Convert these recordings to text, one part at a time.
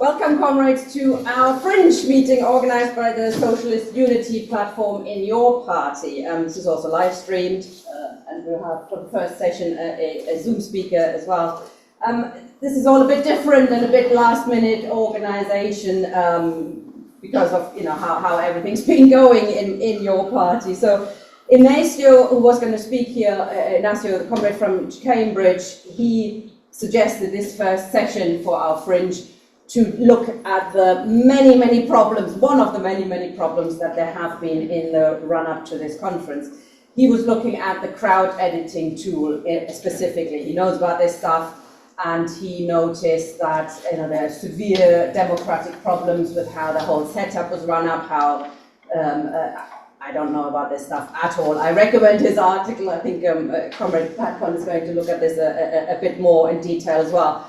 Welcome, comrades, to our fringe meeting organized by the Socialist Unity platform in your party. This is also live streamed, and we'll have for the first session a Zoom speaker as well. This is all a bit different and a bit last-minute organization because of how everything's been going in your party. So Ignacio, who was going to speak here, Ignacio, the comrade from Cambridge, he suggested this first session for our fringe to look at the many problems, one of the many problems that there have been in the run-up to this conference. He was looking at the crowd editing tool specifically. He knows about this stuff, and he noticed that there are severe democratic problems with how the whole setup was run up, how I don't know about this stuff at all. I recommend his article. I think Comrade Patcon is going to look at this a bit more in detail as well.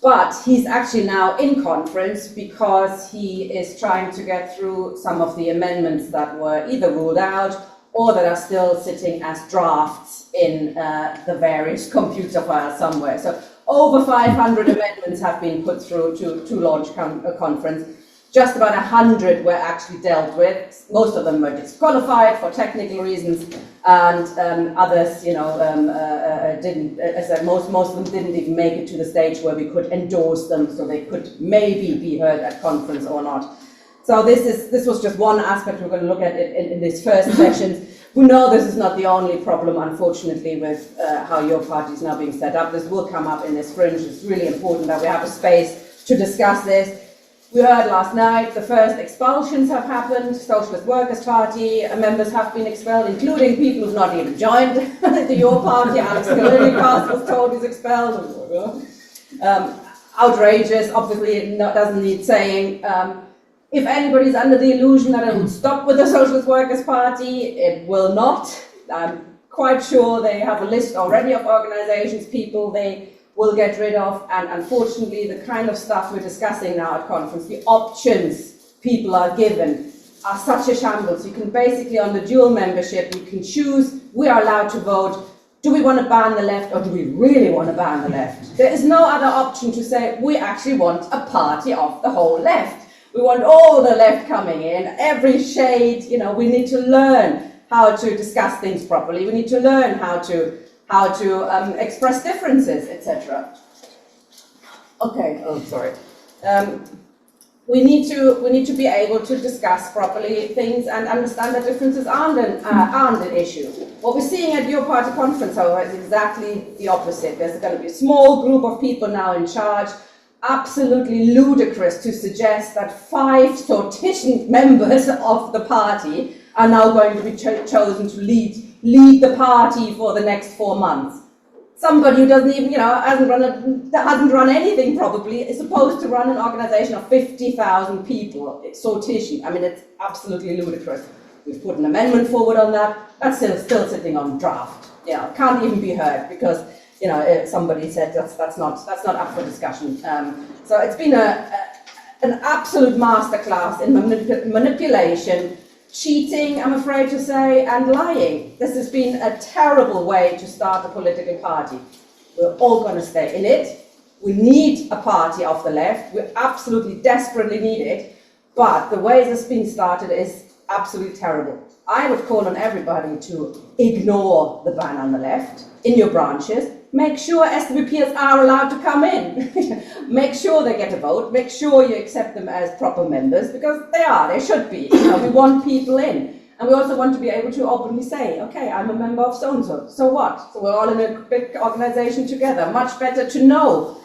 But he's actually now in conference because he is trying to get through some of the amendments that were either ruled out or that are still sitting as drafts in the various computer files somewhere. So over 500 amendments have been put through to launch a conference. Just about 100 were actually dealt with. Most of them were disqualified for technical reasons, and others, didn't. As I said, most of them didn't even make it to the stage where we could endorse them, so they could maybe be heard at conference or not. So this was just one aspect we're going to look at in this first session. We know this is not the only problem, unfortunately, with how your party is now being set up. This will come up in this fringe. It's really important that we have a space to discuss this. We heard last night the first expulsions have happened. Socialist Workers' Party members have been expelled, including people who've not even joined your party. Alex Kalinikas was told he's expelled. Outrageous, obviously it doesn't need saying. If anybody's under the illusion that it will stop with the Socialist Workers' Party, it will not. I'm quite sure they have a list already of organizations, people they will get rid of, and unfortunately the kind of stuff we're discussing now at conference, the options people are given are such a shambles. You can basically, on the dual membership, you can choose, we are allowed to vote, do we want to ban the left or do we really want to ban the left? There is no other option to say, we actually want a party of the whole left. We want all the left coming in, every shade, we need to learn how to discuss things properly, we need to learn how to express differences, etc. Okay. Oh, sorry. We need to be able to discuss properly things and understand that differences aren't an issue. What we're seeing at your party conference, however, is exactly the opposite. There's going to be a small group of people now in charge. Absolutely ludicrous to suggest that 5 sortition members of the party are now going to be chosen to lead the party for the next 4 months. Somebody who doesn't even, hasn't run anything probably, is supposed to run an organization of 50,000 people. It's sortition. I mean, it's absolutely ludicrous. We've put an amendment forward on that. That's still sitting on draft. Can't even be heard because somebody said that's not up for discussion. So it's been an absolute masterclass in manipulation, cheating, I'm afraid to say, and lying. This has been a terrible way to start a political party. We're all going to stay in it. We need a party of the left. We absolutely desperately need it. But the way this has been started is absolutely terrible. I would call on everybody to ignore the ban on the left in your branches. Make sure SWPs are allowed to come in. Make sure they get a vote. Make sure you accept them as proper members, because they should be. We want people in. And we also want to be able to openly say, okay, I'm a member of so-and-so. So what? So we're all in a big organization together. Much better to know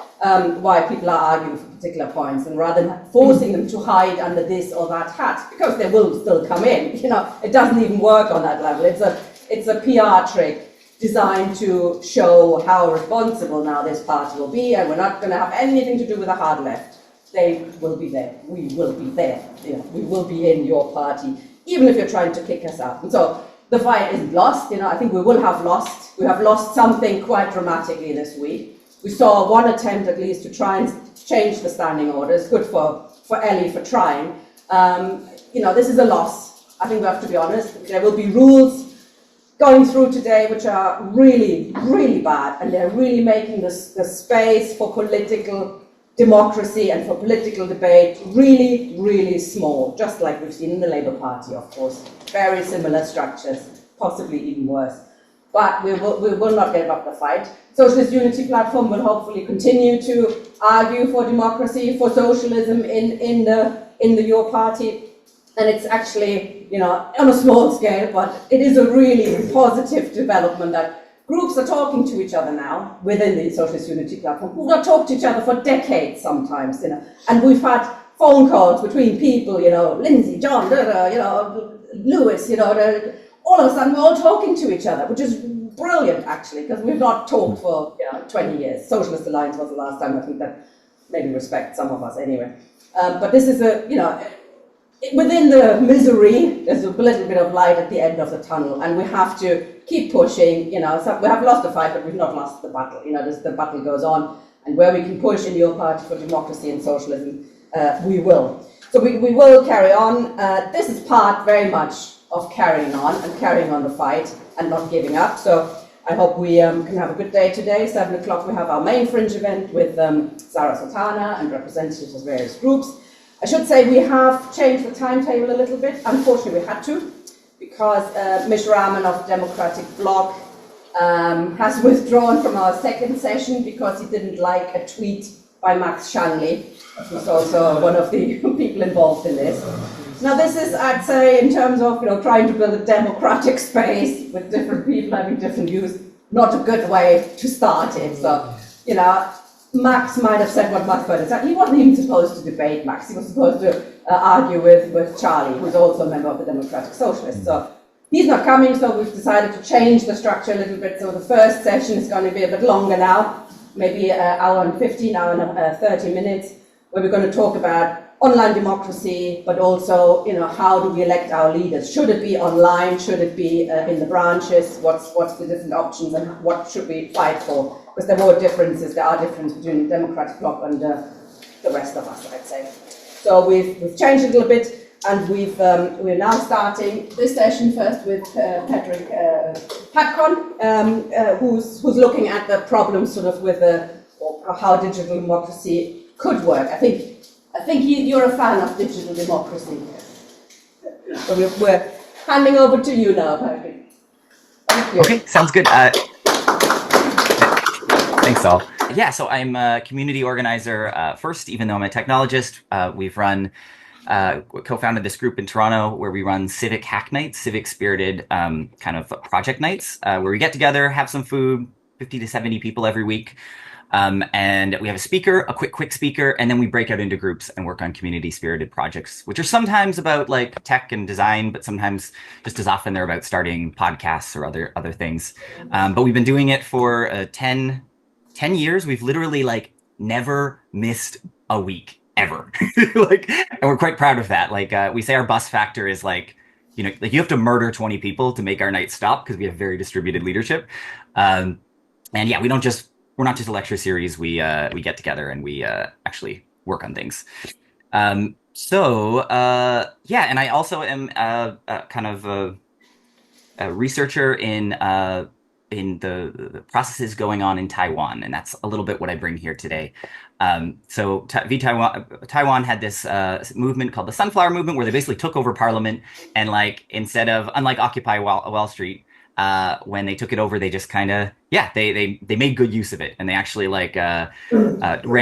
why people are arguing for particular points, and rather than forcing them to hide under this or that hat, because they will still come in. It doesn't even work on that level. It's a PR trick designed to show how responsible now this party will be, and we're not going to have anything to do with the hard left. They will be there. We will be there. We will be in your party, even if you're trying to kick us out. And so the fight isn't lost. I think we will have lost. We have lost something quite dramatically this week. We saw one attempt, at least, to try and change the standing order. It's good for Ellie for trying. This is a loss. I think we have to be honest. There will be rules going through today which are really, really bad, and they're really making the space for political democracy and for political debate really, really small, just like we've seen in the Labour Party, of course. Very similar structures, possibly even worse. But we will not give up the fight. Socialist Unity Platform will hopefully continue to argue for democracy, for socialism in the Your Party. And it's actually, on a small scale, but it is a really positive development that groups are talking to each other now within the Socialist Unity Platform, who've not talked to each other for decades sometimes, and we've had phone calls between people, Lindsay, John, Lewis, all of a sudden we're all talking to each other, which is brilliant actually, because we've not talked for 20 years. Socialist Alliance was the last time. I think that maybe respect some of us anyway. But this is within the misery, there's a little bit of light at the end of the tunnel, and we have to keep pushing. So we have lost the fight, but we've not lost the battle. The battle goes on, and where we can push in Your Party for democracy and socialism, we will. So we will carry on. This is part very much of carrying on the fight and not giving up. So I hope we can have a good day today. 7 o'clock we have our main Fringe event with Zara Sultana and representatives of various groups. I should say we have changed the timetable a little bit. Unfortunately, we had to, because Mish Rahman of Democratic Bloc has withdrawn from our second session because he didn't like a tweet by Max Shanley, who's also one of the people involved in this. Now, this is, I'd say, in terms of trying to build a democratic space with different people having different views, not a good way to start it. So, Max might have said what Max might have said. He wasn't even supposed to debate Max. He was supposed to argue with Charlie, who's also a member of the Democratic Socialists. So he's not coming, so we've decided to change the structure a little bit. So the first session is going to be a bit longer now, maybe an hour and 15, hour and 30 minutes, where we're going to talk about online democracy, but also, how do we elect our leaders? Should it be online? Should it be in the branches? What's the different options, and what should we fight for? Because there are differences between the Democratic Bloc and the rest of us, I'd say. So we've changed a little bit, and we're now starting this session first with Patrick patcon, who's looking at the problems sort of with how digital democracy could work. I think you're a fan of digital democracy. So we're handing over to you now, Patrick. Thank you. Okay, sounds good. Thanks, all. Yeah, so I'm a community organizer first, even though I'm a technologist. We've co-founded this group in Toronto where we run civic hack nights, civic spirited kind of project nights, where we get together, have some food, 50 to 70 people every week. And we have a speaker, a quick speaker, and then we break out into groups and work on community spirited projects, which are sometimes about like tech and design, but sometimes just as often they're about starting podcasts or other things. But we've been doing it for 10 years. We've literally never missed a week ever. And we're quite proud of that. We say our bus factor is you have to murder 20 people to make our night stop, because we have very distributed leadership. And yeah, we're not just a lecture series. We get together and we actually work on things. Yeah, and I also am kind of a researcher in the processes going on in Taiwan, and that's a little bit what I bring here today. Taiwan had this movement called the Sunflower Movement, where they basically took over parliament, and unlike Occupy Wall Street, when they took it over, they just kind of, they made good use of it. And they actually ran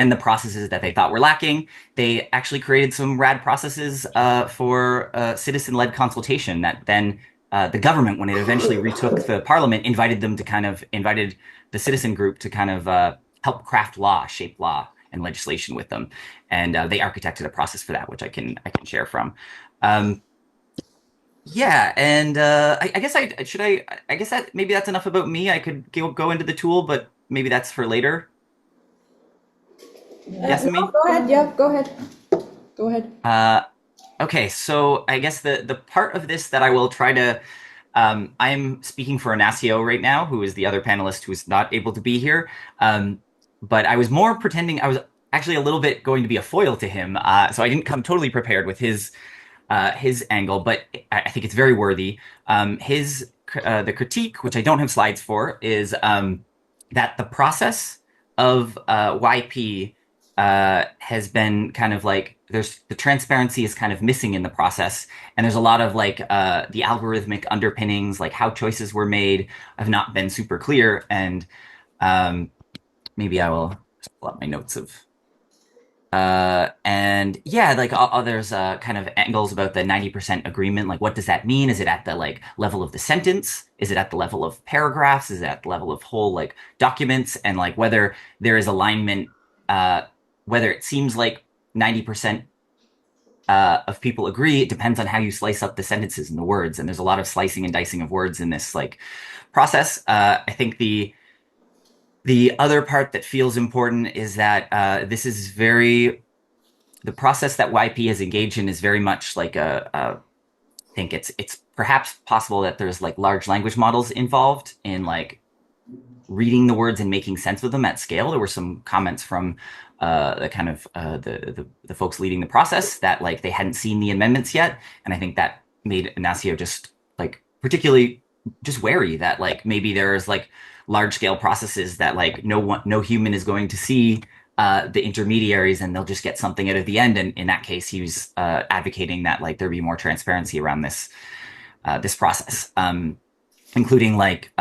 the processes that they thought were lacking. They actually created some rad processes for citizen-led consultation that then the government, when it eventually retook the parliament, invited the citizen group to kind of help craft law, shape law and legislation with them. And they architected a process for that, which I can share from. Yeah, and I guess that maybe that's enough about me. I could go into the tool, but maybe that's for later. Yassamine? No, go ahead. Yeah, go ahead. Go ahead. Okay, so I guess the part of this that I will try to, I'm speaking for Ignacio right now, who is the other panelist who is not able to be here. But I was more pretending I was actually a little bit going to be a foil to him, so I didn't come totally prepared with his angle, but I think it's very worthy. The critique, which I don't have slides for, is that the process of YP has been kind of like there's the transparency is kind of missing in the process, and there's a lot of like the algorithmic underpinnings, like how choices were made, have not been super clear. And um, maybe I will just pull up my notes of and yeah, like there's kind of angles about the 90% agreement. Like, what does that mean? Is it at the like level of the sentence? Is it at the level of paragraphs? Is it at the level of whole like documents? And like whether there is alignment, whether it seems like 90% of people agree, it depends on how you slice up the sentences and the words. And there's a lot of slicing and dicing of words in this like process. I think the other part that feels important is that this is the process that YP has engaged in is very much like I think it's perhaps possible that there's like large language models involved in like reading the words and making sense of them at scale. There were some comments from the kind of the folks leading the process that like they hadn't seen the amendments yet, and I think that made Ignacio just like particularly just wary that like maybe there's like large scale processes that like no human is going to see the intermediaries, and they'll just get something out of the end. And in that case, he was advocating that like there be more transparency around this process, including like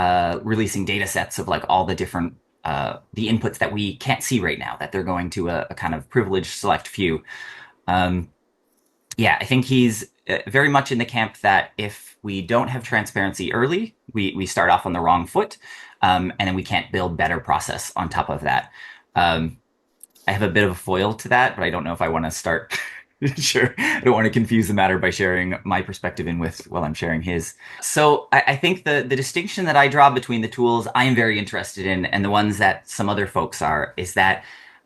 releasing data sets of like all the different the inputs that we can't see right now, that they're going to a kind of privileged select few. Yeah, I think he's very much in the camp that if we don't have transparency early, we start off on the wrong foot, and then we can't build better process on top of that. I have a bit of a foil to that, but I don't know if I want to start. Sure, I don't want to confuse the matter by sharing my perspective in with while I'm sharing his. So I think the distinction that I draw between the tools I am very interested in and the ones that some other folks are is that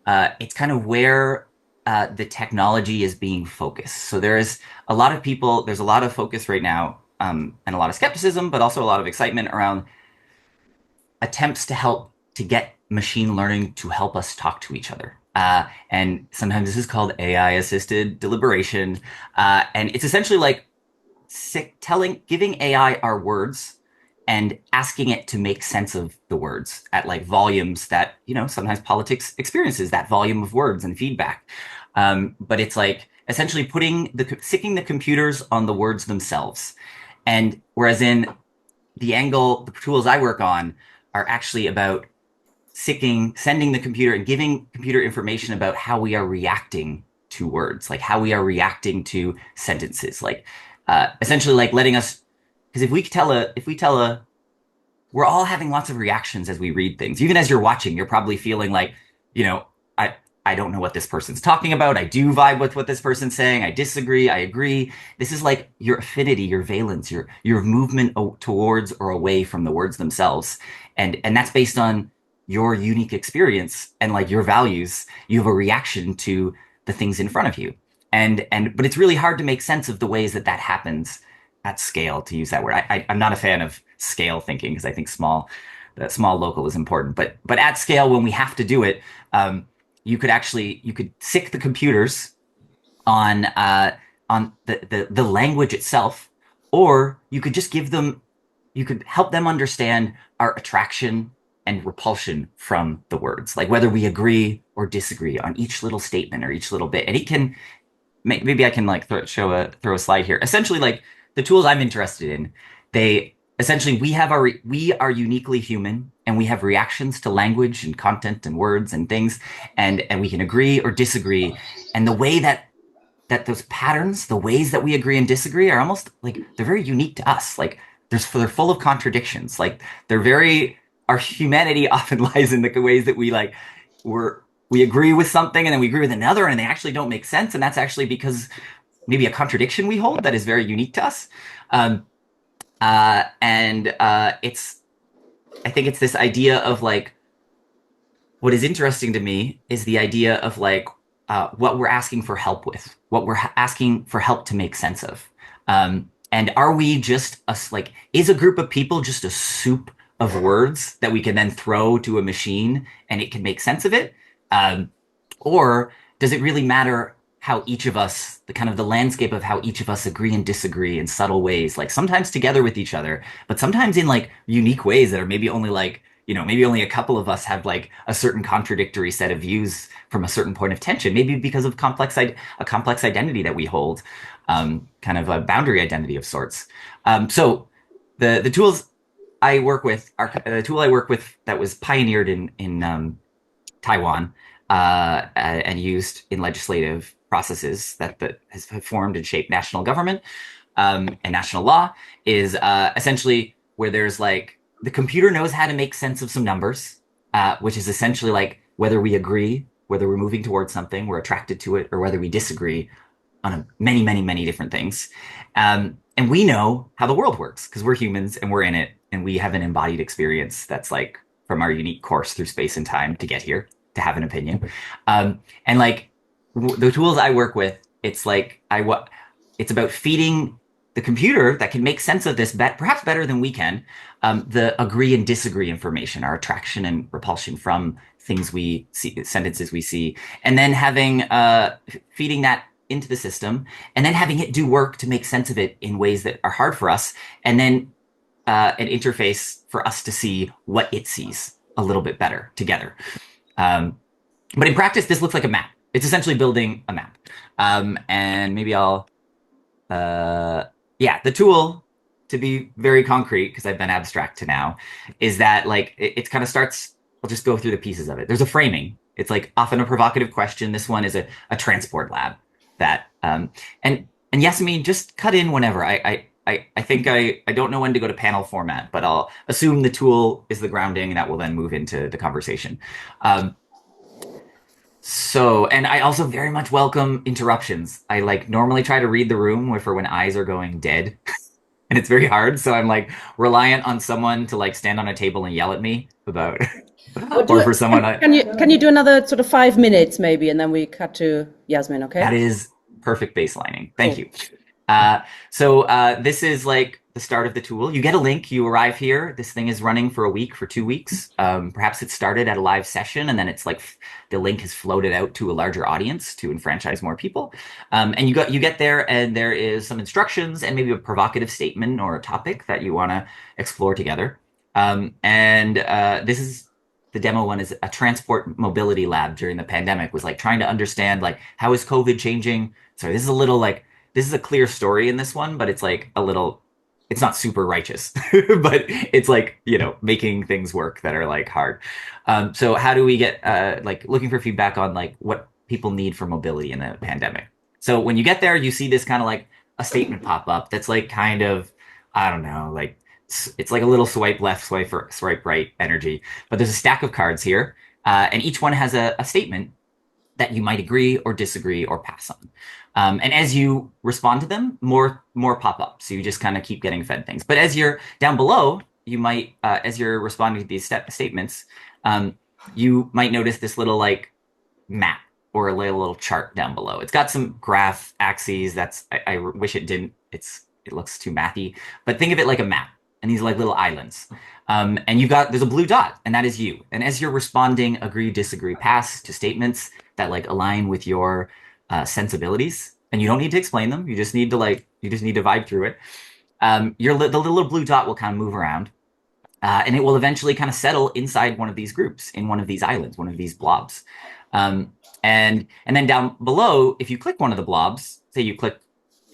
it's kind of where the technology is being focused. So there's a lot of people, there's a lot of focus right now, and a lot of skepticism, but also a lot of excitement around attempts to help to get machine learning to help us talk to each other. And sometimes this is called AI assisted deliberation. And it's essentially like giving AI our words and asking it to make sense of the words at like volumes that, you know, sometimes politics experiences that volume of words and feedback. But it's like essentially sicking the computers on the words themselves. And whereas in the tools I work on are actually about sending the computer and giving computer information about how we are reacting to words, like how we are reacting to sentences, like essentially like letting us, because if we tell a, we're all having lots of reactions as we read things. Even as you're watching, you're probably feeling like, you know, I don't know what this person's talking about. I do vibe with what this person's saying. I disagree. I agree. This is like your affinity, your valence, your movement towards or away from the words themselves. And that's based on your unique experience and like your values. You have a reaction to the things in front of you. But it's really hard to make sense of the ways that happens at scale, to use that word. I'm not a fan of scale thinking because I think small local is important, but at scale, when we have to do it, you could sick the computers on the language itself, or you could just you could help them understand our attraction and repulsion from the words, like whether we agree or disagree on each little statement or each little bit. And it can maybe I can like throw a slide here. Essentially, like the tools I'm interested in, we are uniquely human, and we have reactions to language and content and words and things, and we can agree or disagree. And the way that those patterns, the ways that we agree and disagree, are almost like they're very unique to us. Like they're full of contradictions. Like our humanity often lies in the ways that we agree with something and then we agree with another, and they actually don't make sense. And that's actually because maybe a contradiction we hold that is very unique to us. I think it's this idea of like, what is interesting to me is the idea of like what we're asking for help with, what we're asking for help to make sense of. And are we just is a group of people just a soup of words that we can then throw to a machine and it can make sense of it? Or does it really matter how each of us, the landscape of how each of us agree and disagree in subtle ways, like sometimes together with each other, but sometimes in like unique ways that are maybe only like, maybe only a couple of us have like a certain contradictory set of views from a certain point of tension, maybe because of a complex identity that we hold, kind of a boundary identity of sorts. So the tools I work with are the tool I work with that was pioneered in Taiwan and used in legislative processes that has formed and shaped national government and national law is essentially where there's like the computer knows how to make sense of some numbers, which is essentially like whether we agree, whether we're moving towards something, we're attracted to it, or whether we disagree on many, many, many different things. And we know how the world works because we're humans and we're in it, and we have an embodied experience that's like from our unique course through space and time to get here to have an opinion. And like the tools I work with, it's like it's about feeding the computer that can make sense of this perhaps better than we can, the agree and disagree information, our attraction and repulsion from things we see, sentences we see, and then having feeding that into the system, and then having it do work to make sense of it in ways that are hard for us, and then an interface for us to see what it sees a little bit better together. But in practice, this looks like a map. It's essentially building a map. And maybe I'll, the tool, to be very concrete, because I've been abstract to now, is that like it kind of starts, I'll just go through the pieces of it. There's a framing. It's like often a provocative question. This one is a transport lab that, and Yassamine, just cut in whenever. I think I don't know when to go to panel format, but I'll assume the tool is the grounding, and that will then move into the conversation. And I also very much welcome interruptions. I like normally try to read the room for when eyes are going dead, and it's very hard. So I'm like reliant on someone to like stand on a table and yell at me about, or for someone. Can you do another sort of 5 minutes maybe, and then we cut to Yasmin? Okay. That is perfect baselining. Thank you. So this is like the start of the tool. You get a link, you arrive here. This thing is running for a week, for 2 weeks. Perhaps it started at a live session, and then it's like the link has floated out to a larger audience to enfranchise more people. And you get there, and there is some instructions and maybe a provocative statement or a topic that you want to explore together. This is the demo one is a transport mobility lab during the pandemic, was like trying to understand like how is COVID changing. Sorry, this is a little like, this is a clear story in this one, but it's like a little, it's not super righteous, but it's like, making things work that are like hard. So how do we get like looking for feedback on like what people need for mobility in the pandemic? So when you get there, you see this kind of like a statement pop up that's like kind of, I don't know, like it's like a little swipe left, swipe right energy. But there's a stack of cards here, and each one has a statement that you might agree or disagree or pass on. And as you respond to them, more pop up. So you just kind of keep getting fed things. But as you're down below, you might, as you're responding to these statements, you might notice this little like map or a little chart down below. It's got some graph axes. I wish it didn't. It looks too mathy. But think of it like a map. And these are like little islands. And there's a blue dot, and that is you. And as you're responding, agree, disagree, pass to statements that like align with your sensibilities, and you don't need to explain them. You just need to vibe through it. The little blue dot will kind of move around, and it will eventually kind of settle inside one of these groups, in one of these islands, one of these blobs. And then down below, if you click one of the blobs, say you click,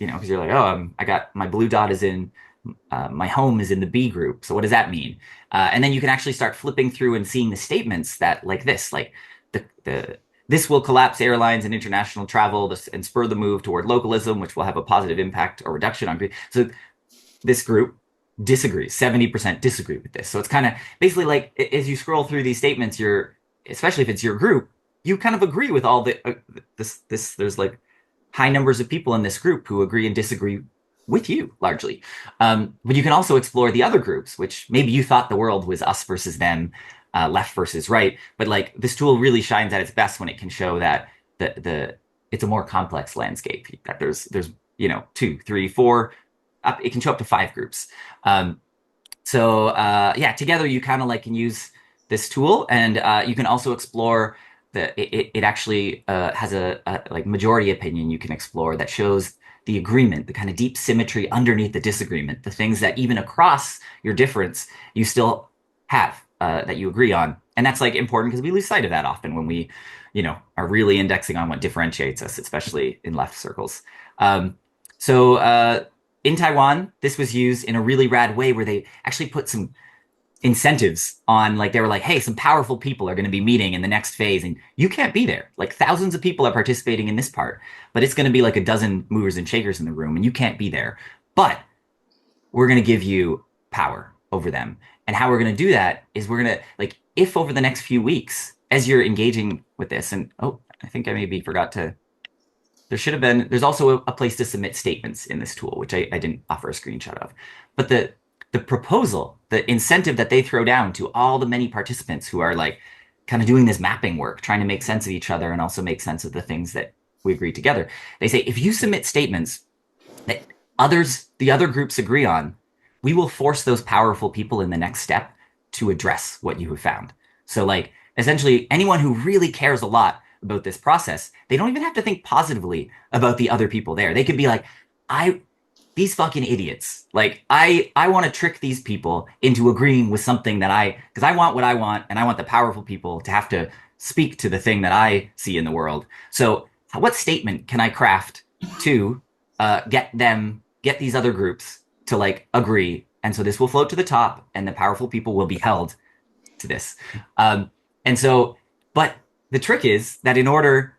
because you're like, oh, I got my blue dot is in. My home is in the B group. So what does that mean? And then you can actually start flipping through and seeing the statements that like this, like this will collapse airlines and international travel and spur the move toward localism, which will have a positive impact or reduction on. So this group disagrees. 70% disagree with this. So it's kind of basically like as you scroll through these statements, especially if it's your group, you kind of agree with all there's like high numbers of people in this group who agree and disagree with you largely. But you can also explore the other groups, which maybe you thought the world was us versus them, left versus right. But like this tool really shines at its best when it can show that it's a more complex landscape, that there's 2, 3, 4, it can show up to 5 groups. Together you kind of like can use this tool, and you can also explore it actually has a like majority opinion you can explore that shows the agreement, the kind of deep symmetry underneath the disagreement, the things that even across your difference, you still have that you agree on. And that's like important because we lose sight of that often when we, are really indexing on what differentiates us, especially in left circles. So in Taiwan, this was used in a really rad way where they actually put some incentives on, like, they were like, hey, some powerful people are going to be meeting in the next phase and you can't be there. Like, thousands of people are participating in this part, but it's going to be like a dozen movers and shakers in the room and you can't be there. But we're going to give you power over them. And how we're going to do that is we're going to, like, if over the next few weeks, as you're engaging with this, and I think I maybe forgot to, there's also a place to submit statements in this tool, which I didn't offer a screenshot of. But the proposal, the incentive that they throw down to all the many participants who are like kind of doing this mapping work, trying to make sense of each other and also make sense of the things that we agree together. They say, if you submit statements that the other groups agree on, we will force those powerful people in the next step to address what you have found. So, like, essentially anyone who really cares a lot about this process, they don't even have to think positively about the other people there. They could be like, these fucking idiots. Like, I want to trick these people into agreeing with something that because I want what I want, and I want the powerful people to have to speak to the thing that I see in the world. So what statement can I craft to get these other groups to, like, agree? And so this will float to the top and the powerful people will be held to this. But the trick is that in order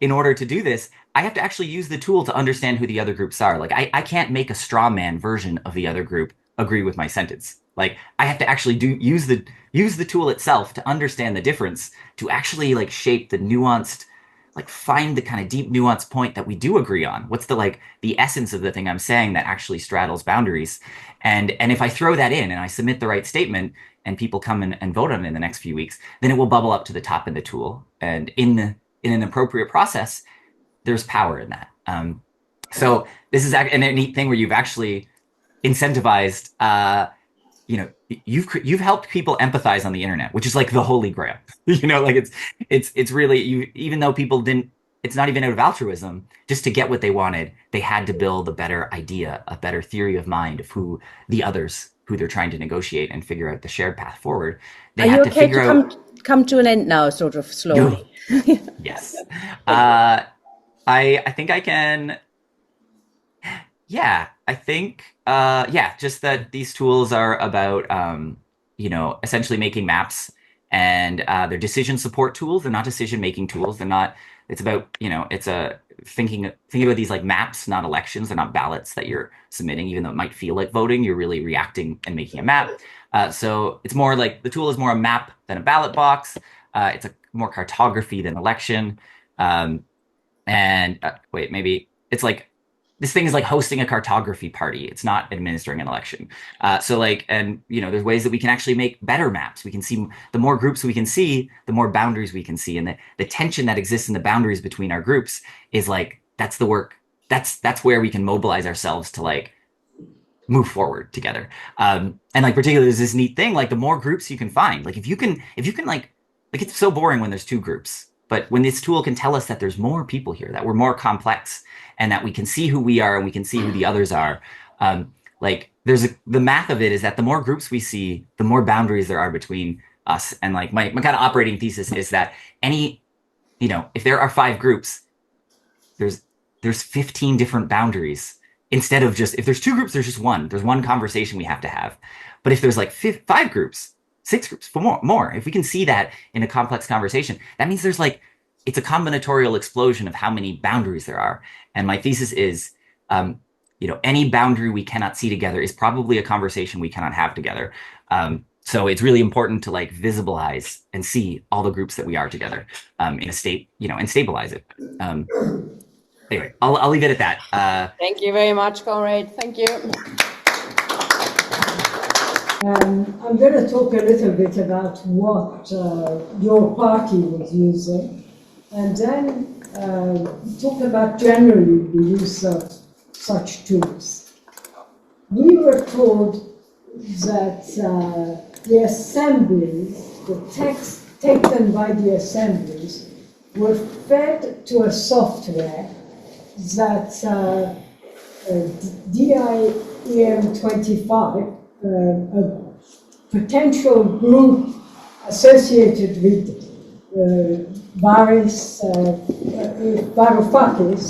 to do this, I have to actually use the tool to understand who the other groups are. Like, I can't make a straw man version of the other group agree with my sentence. Like, I have to actually use the tool itself to understand the difference, to actually, like, shape the nuanced, like, find the kind of deep nuanced point that we do agree on. What's the essence of the thing I'm saying that actually straddles boundaries? And if I throw that in and I submit the right statement and people come and vote on it in the next few weeks, then it will bubble up to the top in the tool. And in an appropriate process, there's power in that. So this is a neat thing where you've actually incentivized, you've helped people empathize on the internet, which is like the holy grail. Like, it's really, even though people didn't, it's not even out of altruism, just to get what they wanted, they had to build a better idea, a better theory of mind of who they're trying to negotiate and figure out the shared path forward. They Are had you to okay figure out. Come to an end now, sort of slowly? Yes. I think I can. Yeah, I think. Just that these tools are about, essentially making maps, and they're decision support tools. They're not decision making tools. They're not. It's about, it's a thinking about these like maps, not elections. They're not ballots that you're submitting, even though it might feel like voting. You're really reacting and making a map. So it's more like the tool is more a map than a ballot box. It's a more cartography than election. Maybe it's like, this thing is like hosting a cartography party. It's not administering an election. There's ways that we can actually make better maps. We can see, the more groups we can see, the more boundaries we can see. And the tension that exists in the boundaries between our groups is like, that's the work. That's where we can mobilize ourselves to, like, move forward together. And like, particularly, there's this neat thing, like, the more groups you can find, like, if you can like, it's so boring when there's two groups, but when this tool can tell us that there's more people here, that we're more complex, and that we can see who we are and we can see who the others are. The math of it is that the more groups we see, the more boundaries there are between us. And like, my kind of operating thesis is that if there are 5 groups, there's 15 different boundaries. Instead of just, if there's 2 groups, there's just one. There's one conversation we have to have. But if there's like 5 groups, 6 groups, more, if we can see that in a complex conversation, that means there's like, it's a combinatorial explosion of how many boundaries there are. And my thesis is, any boundary we cannot see together is probably a conversation we cannot have together. So it's really important to, like, visibilize and see all the groups that we are together in a state, and stabilize it. Anyway, I'll leave it at that. Thank you very much, comrade. Thank you. I'm going to talk a little bit about what your party was using, and then talk about generally the use of such tools. We were told that the assemblies, the text taken by the assemblies, were fed to a software that DIEM 25 potential group associated with Varoufakis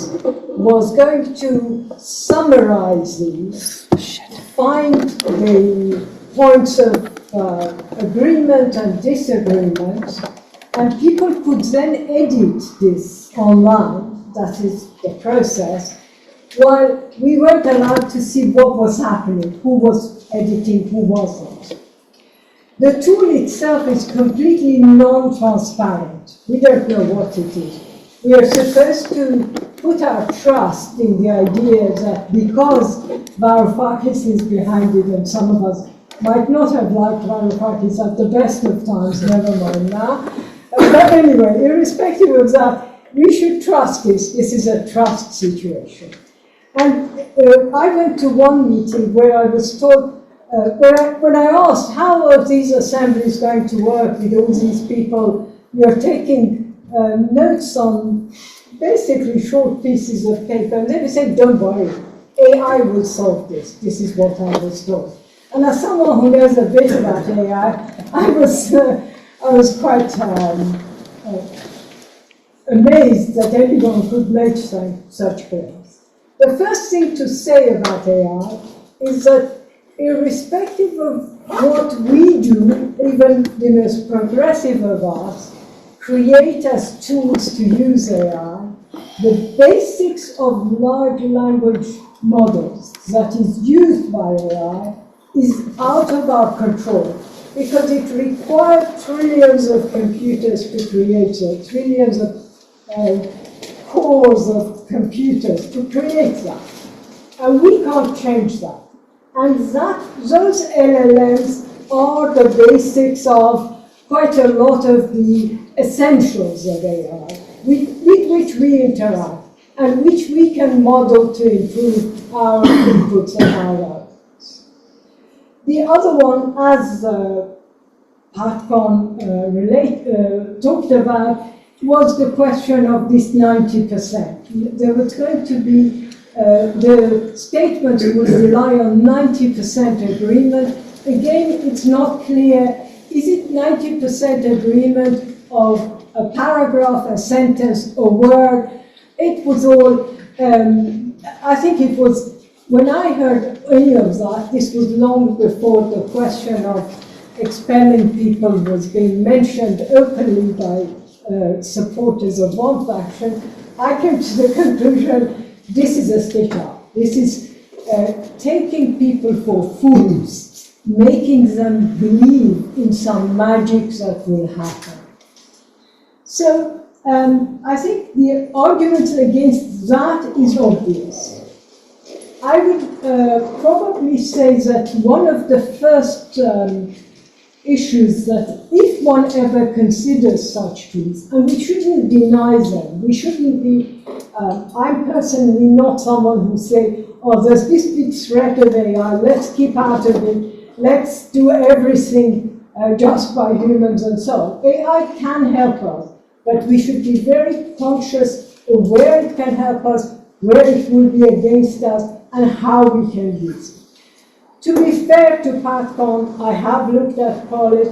was going to summarize these, find the points of agreement and disagreement, and people could then edit this online. That is the process, while we weren't allowed to see what was happening, who was editing, who wasn't. The tool itself is completely non-transparent. We don't know what it is. We are supposed to put our trust in the idea that because Varoufakis is behind it, and some of us might not have liked Varoufakis at the best of times, never mind now. But anyway, irrespective of that, we should trust this. This is a trust situation. And I went to one meeting where I was told, when I asked how are these assemblies going to work with all these people, you're taking notes on basically short pieces of paper, and they were saying, don't worry, AI will solve this. This is what I was told. And as someone who knows a bit about AI, I was quite amazed that anyone could make such claims. The first thing to say about AI is that irrespective of what we do, even the most progressive of us, create as tools to use AI, the basics of large language models that is used by AI is out of our control, because it required trillions of computers to create it, trillions of cores of computers to create that. And we can't change that. And those LLMs are the basics of quite a lot of the essentials of AI, with which we interact, and which we can model to improve our inputs and our outputs. The other one, as patcon talked about, was the question of this 90%. There was going to be, the statements would rely on 90% agreement. Again, it's not clear, is it 90% agreement of a paragraph, a sentence, a word? It was all, I think it was, when I heard any of that, this was long before the question of expelling people was being mentioned openly by supporters of one faction. I came to the conclusion, this is a stitch-up. This is taking people for fools, making them believe in some magic that will happen. So I think the argument against that is obvious. I would probably say that one of the first issues that if one ever considers such tools, and we shouldn't deny them, we shouldn't be, I'm personally not someone who say, oh, there's this big threat of AI, let's keep out of it, let's do everything just by humans and so on. AI can help us, but we should be very conscious of where it can help us, where it will be against us, and how we can use it. To be fair to patcon, I have looked at Pollitt.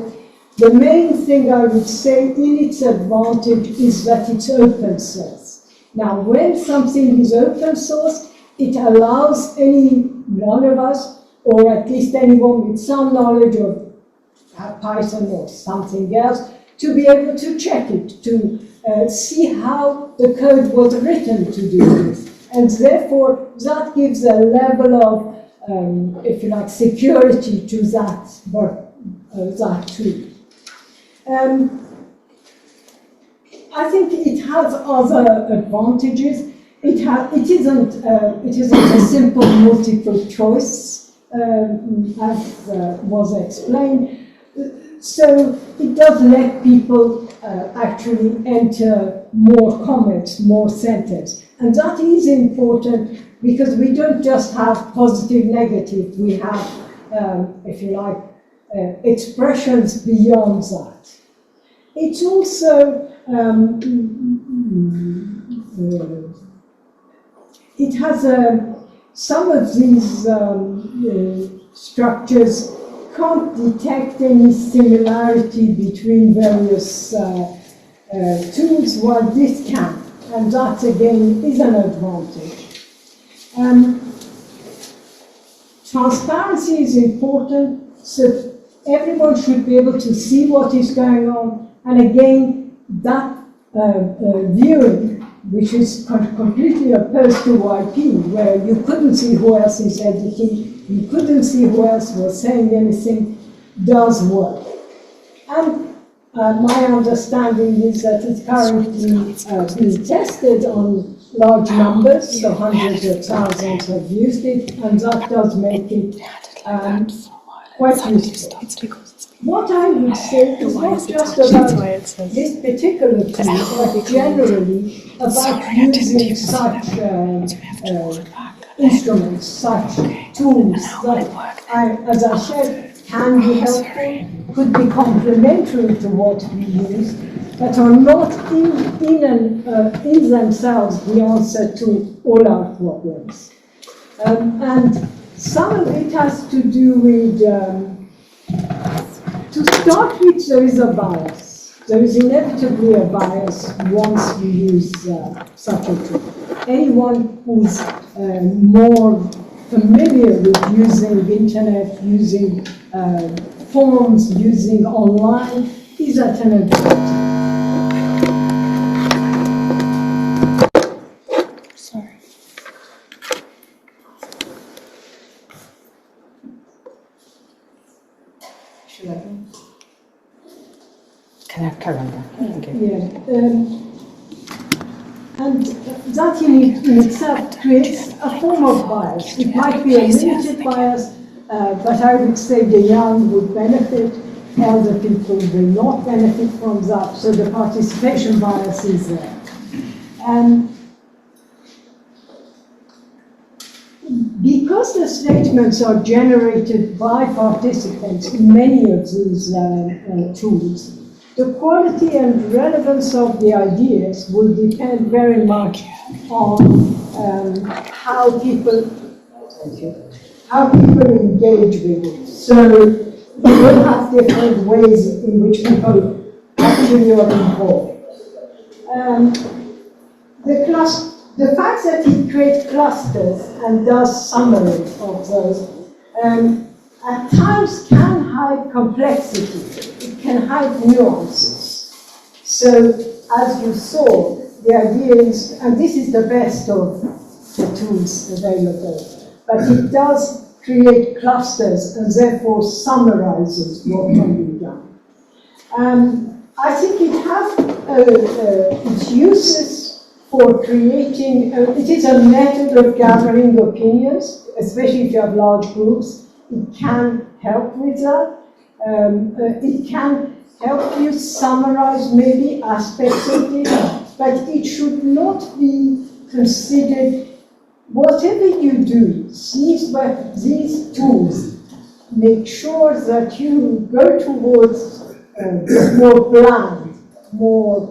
The main thing I would say in its advantage is that it's open source. Now, when something is open source, it allows any one of us, or at least anyone with some knowledge of Python or something else, to be able to check it, to see how the code was written to do this. And therefore, that gives a level of, if you like, security to that tool. I think it has other advantages. It isn't a simple multiple choice, as was explained. So it does let people actually enter more comments, more sentences. And that is important because we don't just have positive, negative. We have, if you like, expressions beyond that. It's also, it has some of these structures can't detect any similarity between various tools, while this can, and that again is an advantage. Transparency is important, so everyone should be able to see what is going on, and again, that viewing, which is completely opposed to YP, where you couldn't see who else is editing, you couldn't see who else was saying anything, does work. And my understanding is that it's currently being tested on large numbers, so hundreds of thousands have used it, and that does make it quite useful. What I would say is not just about this particular tool, but generally about using such instruments, such tools that, as I said, can be helpful, could be complementary to what we use, but are not in themselves the answer to all our problems. And some of it has to do with, to start with, there is a bias. There is inevitably a bias once you use such a tool. Anyone who's more familiar with using the internet, using forms, using online, is at an advantage. Sorry. Should I? Can I carry on that? Thank you. Yeah. And that in itself creates a form of bias. It might be a limited bias, but I would say the young would benefit, elder people will not benefit from that, so the participation bias is there. Because the statements are generated by participants in many of these tools, the quality and relevance of the ideas will depend very much on how people engage with it. So we will have different ways in which people actually are involved. The fact that it creates clusters and does summary of those at times can hide complexity. It can hide nuances. So, as you saw, the idea is, and this is the best of the tools available, but it does create clusters and therefore summarizes what can be done. I think it has its uses for creating, it is a method of gathering opinions, especially if you have large groups. It can help with that. It can help you summarize maybe aspects of it, but it should not be considered, whatever you do, these tools, make sure that you go towards more bland, more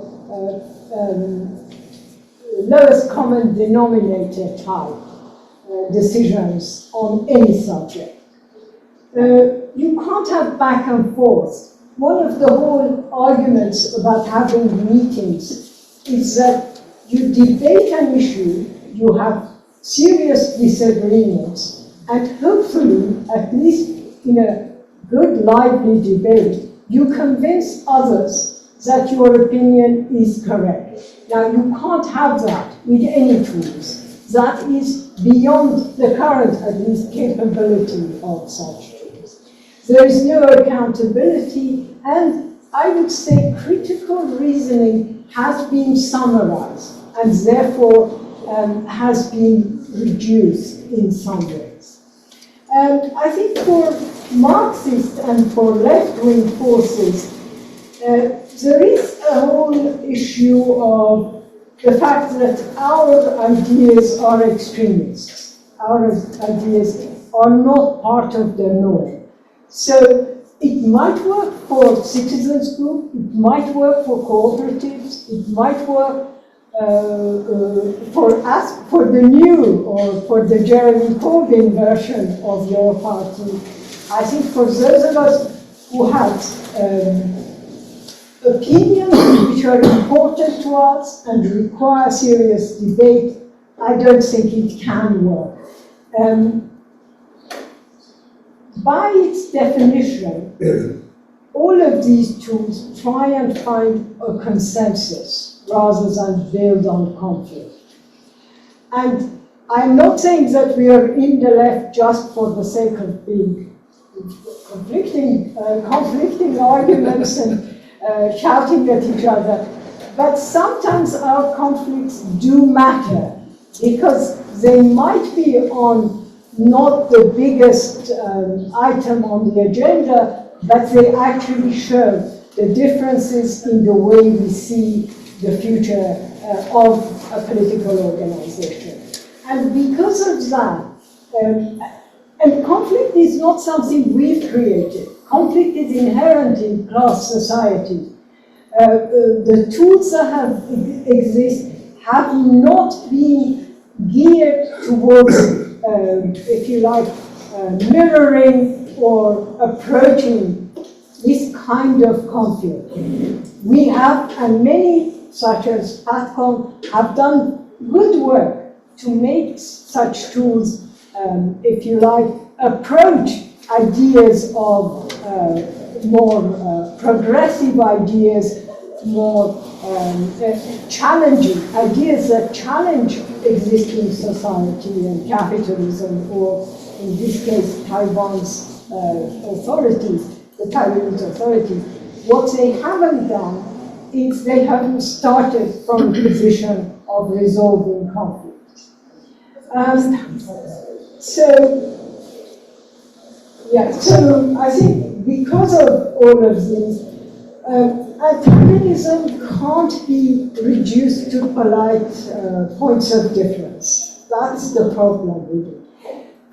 lowest common denominator type decisions on any subject. You can't have back and forth. One of the whole arguments about having meetings is that you debate an issue, you have serious disagreements, and hopefully, at least in a good, lively debate, you convince others that your opinion is correct. Now, you can't have that with any tools. That is beyond the current, at least, capability of such tools. There is no accountability, and I would say critical reasoning has been summarized, and therefore has been reduced in some ways. I think for Marxist and for left-wing forces, there is a whole issue of the fact that our ideas are extremists. Our ideas are not part of the norm. So it might work for citizens group, it might work for cooperatives, it might work for us, for the new or for the Jeremy Corbyn version of your party, I think for those of us who have opinions which are important to us and require serious debate, I don't think it can work. By its definition, all of these tools try and find a consensus rather than build on conflict. And I'm not saying that we are in the left just for the sake of being conflicting arguments and shouting at each other, but sometimes our conflicts do matter because they might be on not the biggest item on the agenda, but they actually show the differences in the way we see the future of a political organization. And because of that, and conflict is not something we've created. Conflict is inherent in class society. The tools that exist have not been geared towards, if you like, mirroring or approaching this kind of conflict. We have, and many, such as patcon, have done good work to make such tools, if you like, approach ideas of more progressive ideas, more challenging ideas that challenge existing society and capitalism, or in this case, Taiwan's authorities, the Taiwanese authorities. What they haven't done is they haven't started from a position of resolving conflict. So I think because of all of these, antagonism can't be reduced to polite points of difference. That's the problem with it.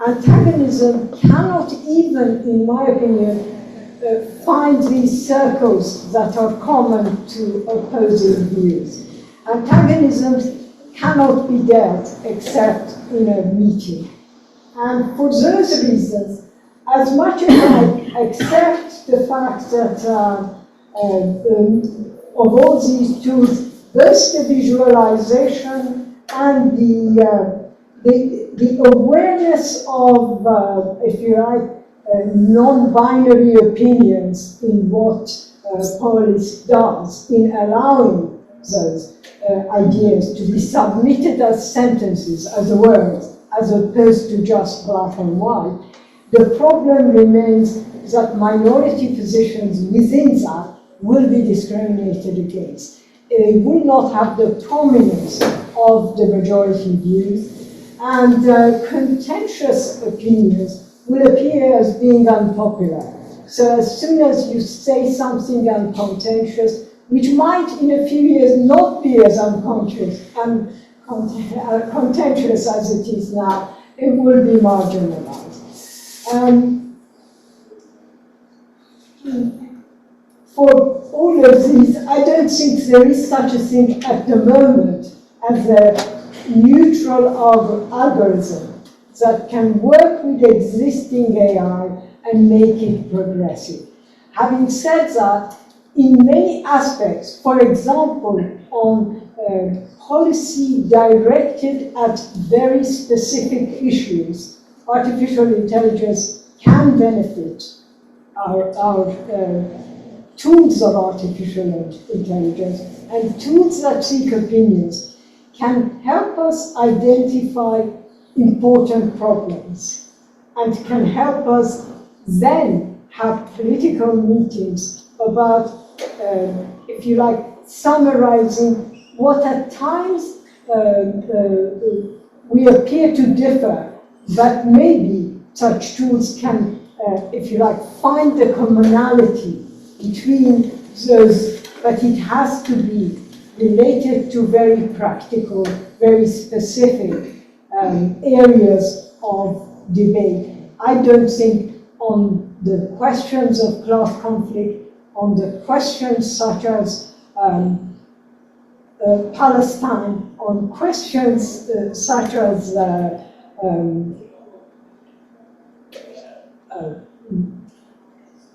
Antagonism cannot even, in my opinion, find these circles that are common to opposing views. Antagonism cannot be dealt except in a meeting. And for those reasons, as much as I accept the fact that of all these tools, both the visualization and the awareness of, if you like, non-binary opinions in what police does in allowing those ideas to be submitted as sentences, as words, as opposed to just black and white. The problem remains that minority positions within that will be discriminated against. It will not have the prominence of the majority views, and contentious opinions will appear as being unpopular. So as soon as you say something uncontentious, which might in a few years not be as unconscious and contentious as it is now, it will be marginalized. For all of these, I don't think there is such a thing at the moment as a neutral algorithm that can work with existing AI and make it progressive. Having said that, in many aspects, for example, on policy directed at very specific issues, artificial intelligence can benefit our tools of artificial intelligence, and tools that seek opinions can help us identify important problems and can help us then have political meetings about, if you like, summarizing what at times we appear to differ, but maybe such tools can, if you like, find the commonality between those, but it has to be related to very practical, very specific areas of debate. I don't think on the questions of class conflict, on the questions such as Palestine, on questions such as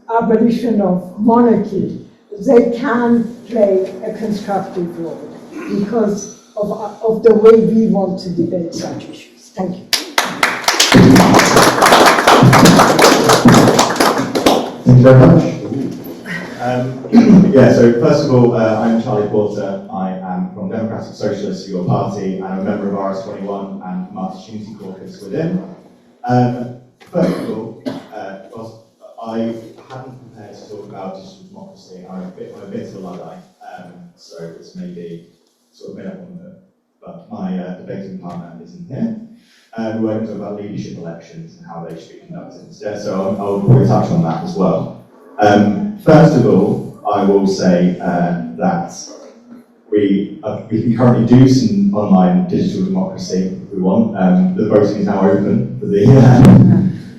abolition of monarchy, they can play a constructive role because of the way we want to debate such issues. Thank you. Thank you very much. Yeah, so first of all, I'm Charlie Porter. I am from Democratic Socialists, your party, and I'm a member of RS21 and Marxist Unity Caucus within. First of all, whilst I hadn't prepared to talk about digital democracy, I'm a bit of a Luddite, so this may be sort of made up on the, but my debating partner isn't here. We're going to talk about leadership elections and how they should be conducted instead, so I'll probably touch on that as well. First of all, I will say that we can currently do some online digital democracy if we want. The voting is now open for the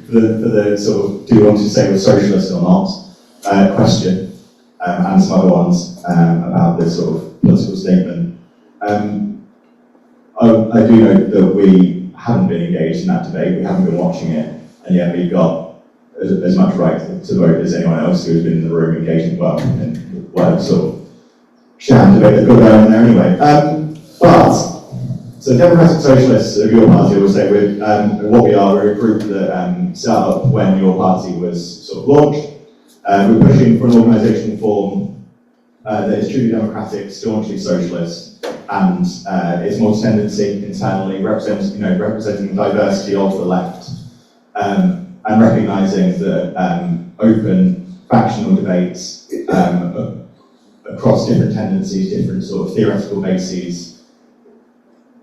for the sort of do we want to say we're socialist or not question, and some other ones about this sort of political statement. I do know that we haven't been engaged in that debate, we haven't been watching it, and yet we've got as much right to vote as anyone else who's been in the room engaging well in whatever sort of sham debate that's got going on there anyway. So Democratic Socialists of your party will say what we are, we're a group that set up when your party was sort of launched. We're pushing for an organisational form that is truly democratic, staunchly socialist, and its more tendency internally representing the diversity of the left, and recognising that open factional debates across different tendencies, different sort of theoretical bases,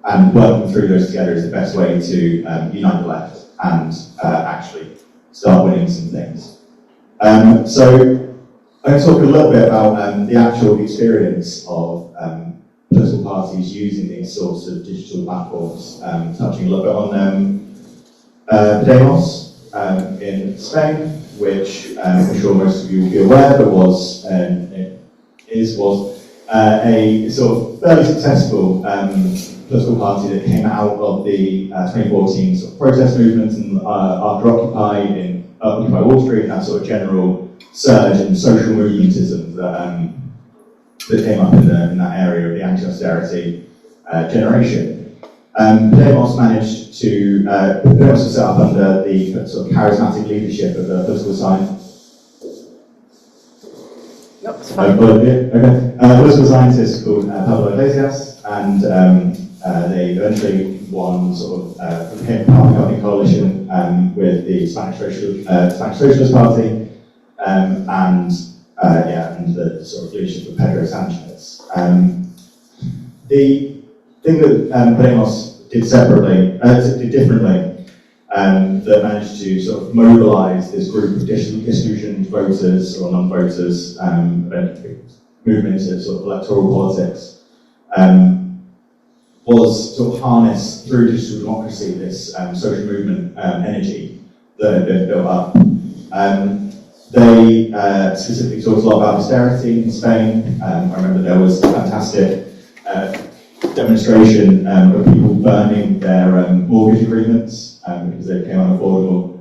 and working through those together is the best way to unite the left and actually start winning some things. So I'm going to talk a little bit about the actual experience of political parties using these sorts of digital platforms, touching a little bit on Podemos in Spain, which I'm sure most of you will be aware, but was a sort of fairly successful political party that came out of the 2014 sort of protest movement and after Occupy Wall Street, and that sort of general surge in social movementism that came up in that area of the anti-austerity generation. Podemos managed to Podemos was set up under the sort of charismatic leadership of the political scientist. Yep, it's fine. Political scientist called Pablo Iglesias, and they eventually won sort of became part of the governing coalition with the Spanish Socialist Party, and the sort of leadership of Pedro Sanchez. The thing that Podemos did differently, that managed to sort of mobilise this group of disillusioned voters or non-voters, move into sort of electoral politics, was sort of harnessed through digital democracy this social movement energy that had been built up. They specifically talked a lot about austerity in Spain. I remember there was a fantastic demonstration of people burning their mortgage agreements because they became unaffordable,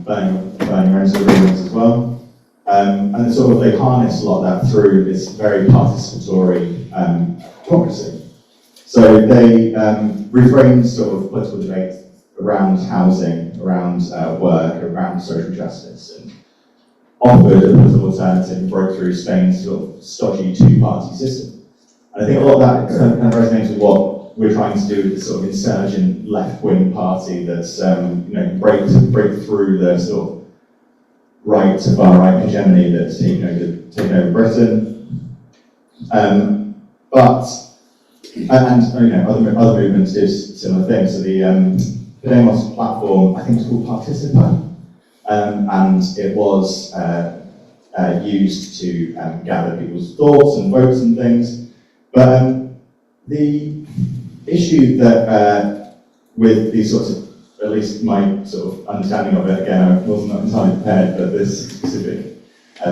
burning rental agreements as well. And they harnessed a lot of that through this very participatory democracy. So they reframed sort of political debate around housing, around work, around social justice, and offered a political alternative and broke through Spain's sort of stodgy two-party system. And I think a lot of that kind of resonates with what we're trying to do with this sort of insurgent left-wing party that's break through the sort of right to far-right hegemony that's taken over Britain. Other movements did similar things. So the Podemos platform, I think it's called Participa, and it was used to gather people's thoughts and votes and things. But the issue that with these sorts of, at least my sort of understanding of it, again, I wasn't entirely prepared for this specific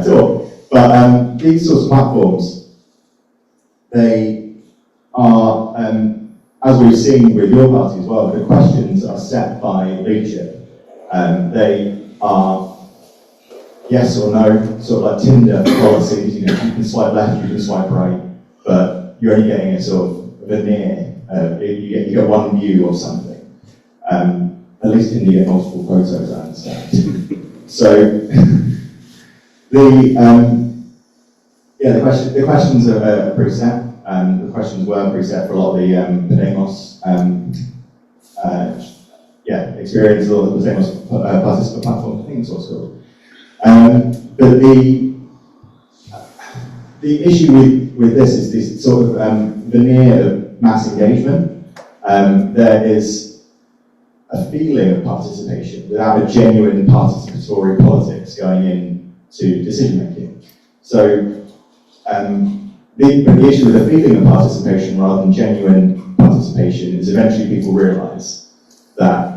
talk, but these sorts of platforms, they are, as we've seen with your party as well, the questions are set by leadership. They are yes or no, sort of like Tinder policies, you can swipe left, you can swipe right, but you're only getting a sort of veneer, you get one view of something. At least Tinder, you get multiple photos, I understand. So, the questions are preset. The questions were preset for a lot of the Demos experience, or the Demos participant platform, I think it's what's called. But the issue with this is this sort of veneer of mass engagement. There is a feeling of participation without a genuine participatory politics going into decision making. So the issue with a feeling of participation rather than genuine participation is eventually people realise that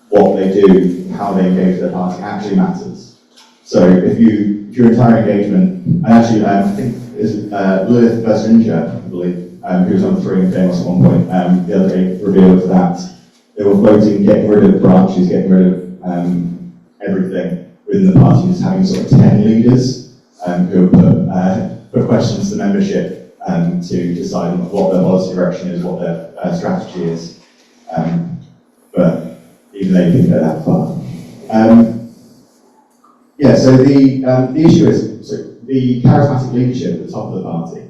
what they do, how they engage with their party actually matters. So if your entire engagement, and actually I think it's Lilith Verstringer, I believe, who was on 3 in Demos at one point, the other day revealed that they were floating, getting rid of branches, getting rid of everything within the party, just having sort of 10 leaders who put questions to the membership to decide what their policy direction is, what their strategy is. But even they didn't go that far. So the issue is, so the charismatic leadership at the top of the party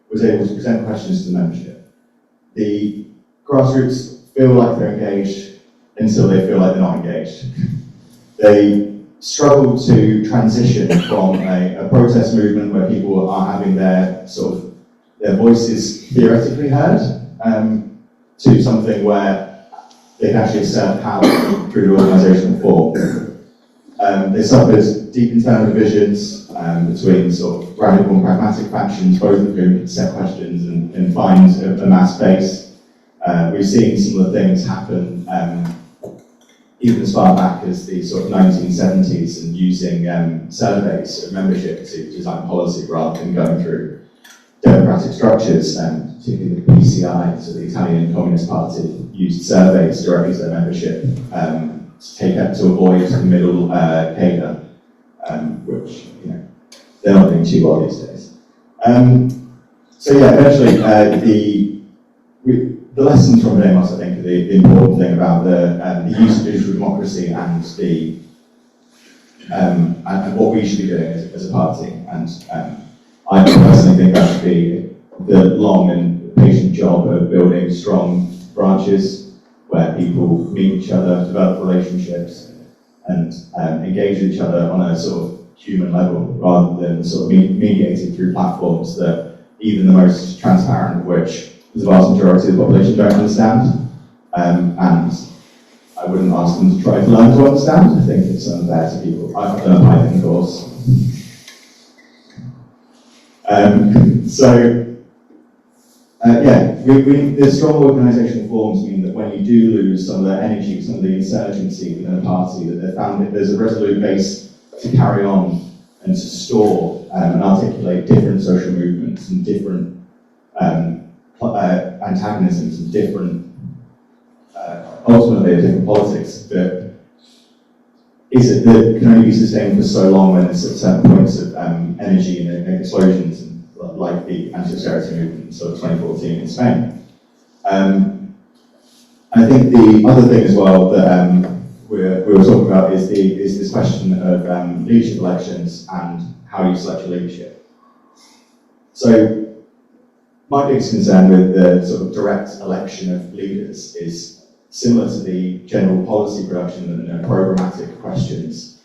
was able to present questions to the membership. The grassroots feel like they're engaged until they feel like they're not engaged. They struggle to transition from a protest movement where people are having their voices theoretically heard to something where they can actually assert power through the organisational form. They suffered deep internal divisions between sort of radical and pragmatic factions, both of whom set questions and find a mass base. We've seen some of the things happen even as far back as the sort of 1970s, and using surveys of membership to design policy rather than going through democratic structures, particularly the PCI, so the Italian Communist Party, used surveys directly to their membership to avoid the middle cadre, which they're not doing too well these days. Eventually the lessons from Demos, I think, are the important thing about the use of digital democracy and what we should be doing as a party. And I personally think that should be the long and patient job of building strong branches where people meet each other, develop relationships, and engage with each other on a sort of human level, rather than sort of mediated through platforms that even the most transparent of which the vast majority of the population don't understand. And I wouldn't ask them to try to learn to understand. I think it's unfair to people. I've done a Python course. The strong organisational forms mean that when you do lose some of the energy, some of the insurgency within a party, that they've found that there's a resolute base to carry on and to store and articulate different social movements and different antagonisms and different, ultimately, different politics that can only be sustained for so long when there's certain points of energy and explosions, and like the anti-austerity movement in sort of 2014 in Spain. I think the other thing as well that we were talking about is this question of leadership elections and how you select your leadership. So my biggest concern with the sort of direct election of leaders is similar to the general policy production and programmatic questions,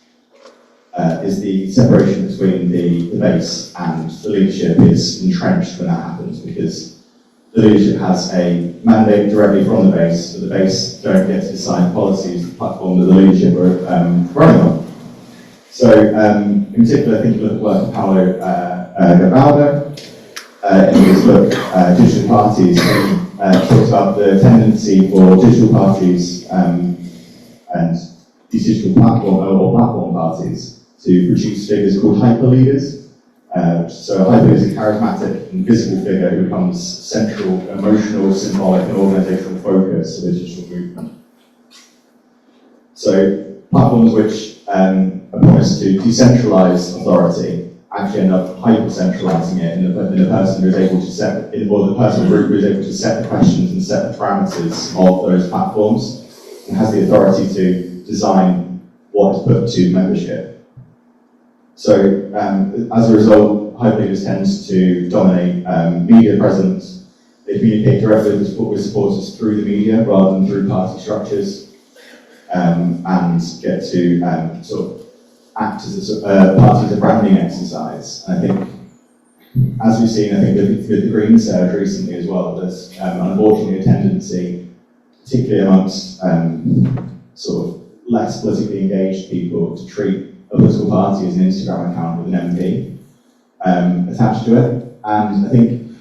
is the separation between the base and the leadership is entrenched when that happens, because the leadership has a mandate directly from the base, but the base don't get to decide policies, the platform that the leadership are running on. So in particular, I think you look at work of Paolo Gabaldo, in his book, Digital Parties, talks about the tendency for digital parties and these digital platform parties to produce figures called hyperleaders. So a hyper is a charismatic and visible figure who becomes central, emotional, symbolic, and organisational focus of a digital movement. So platforms which a promise to decentralise authority actually end up hyper-centralising it in the person who is able to set, or the person group who is able to set the questions and set the parameters of those platforms and has the authority to design what is put to membership. So as a result, hyperleaders tends to dominate media presence. They communicate directly with supporters through the media rather than through party structures, and get to sort of act as a part of the branding exercise. And I think, as we've seen, I think with the Green surge recently as well, there's unfortunately a tendency, particularly amongst sort of less politically engaged people, to treat a political party as an Instagram account with an MP attached to it. And I think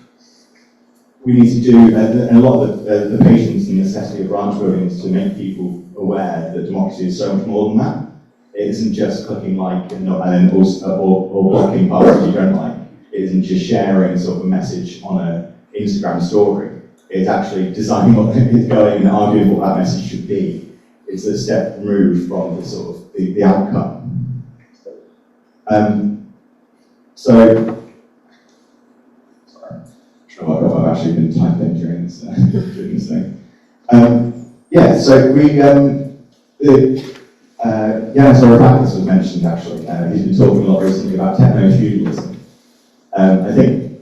we need to do, and a lot of the patience and necessity of branch building is to make people aware that democracy is so much more than that. It isn't just clicking like and then also, or blocking parts you don't like. It isn't just sharing sort of a message on an Instagram story. It's actually designing what is going and arguing what that message should be. It's a step removed from the sort of the outcome. Sorry, I've actually been typing during this thing. Yeah, so we Yanis Varoufakis was mentioned actually. He's been talking a lot recently about techno-feudalism. I think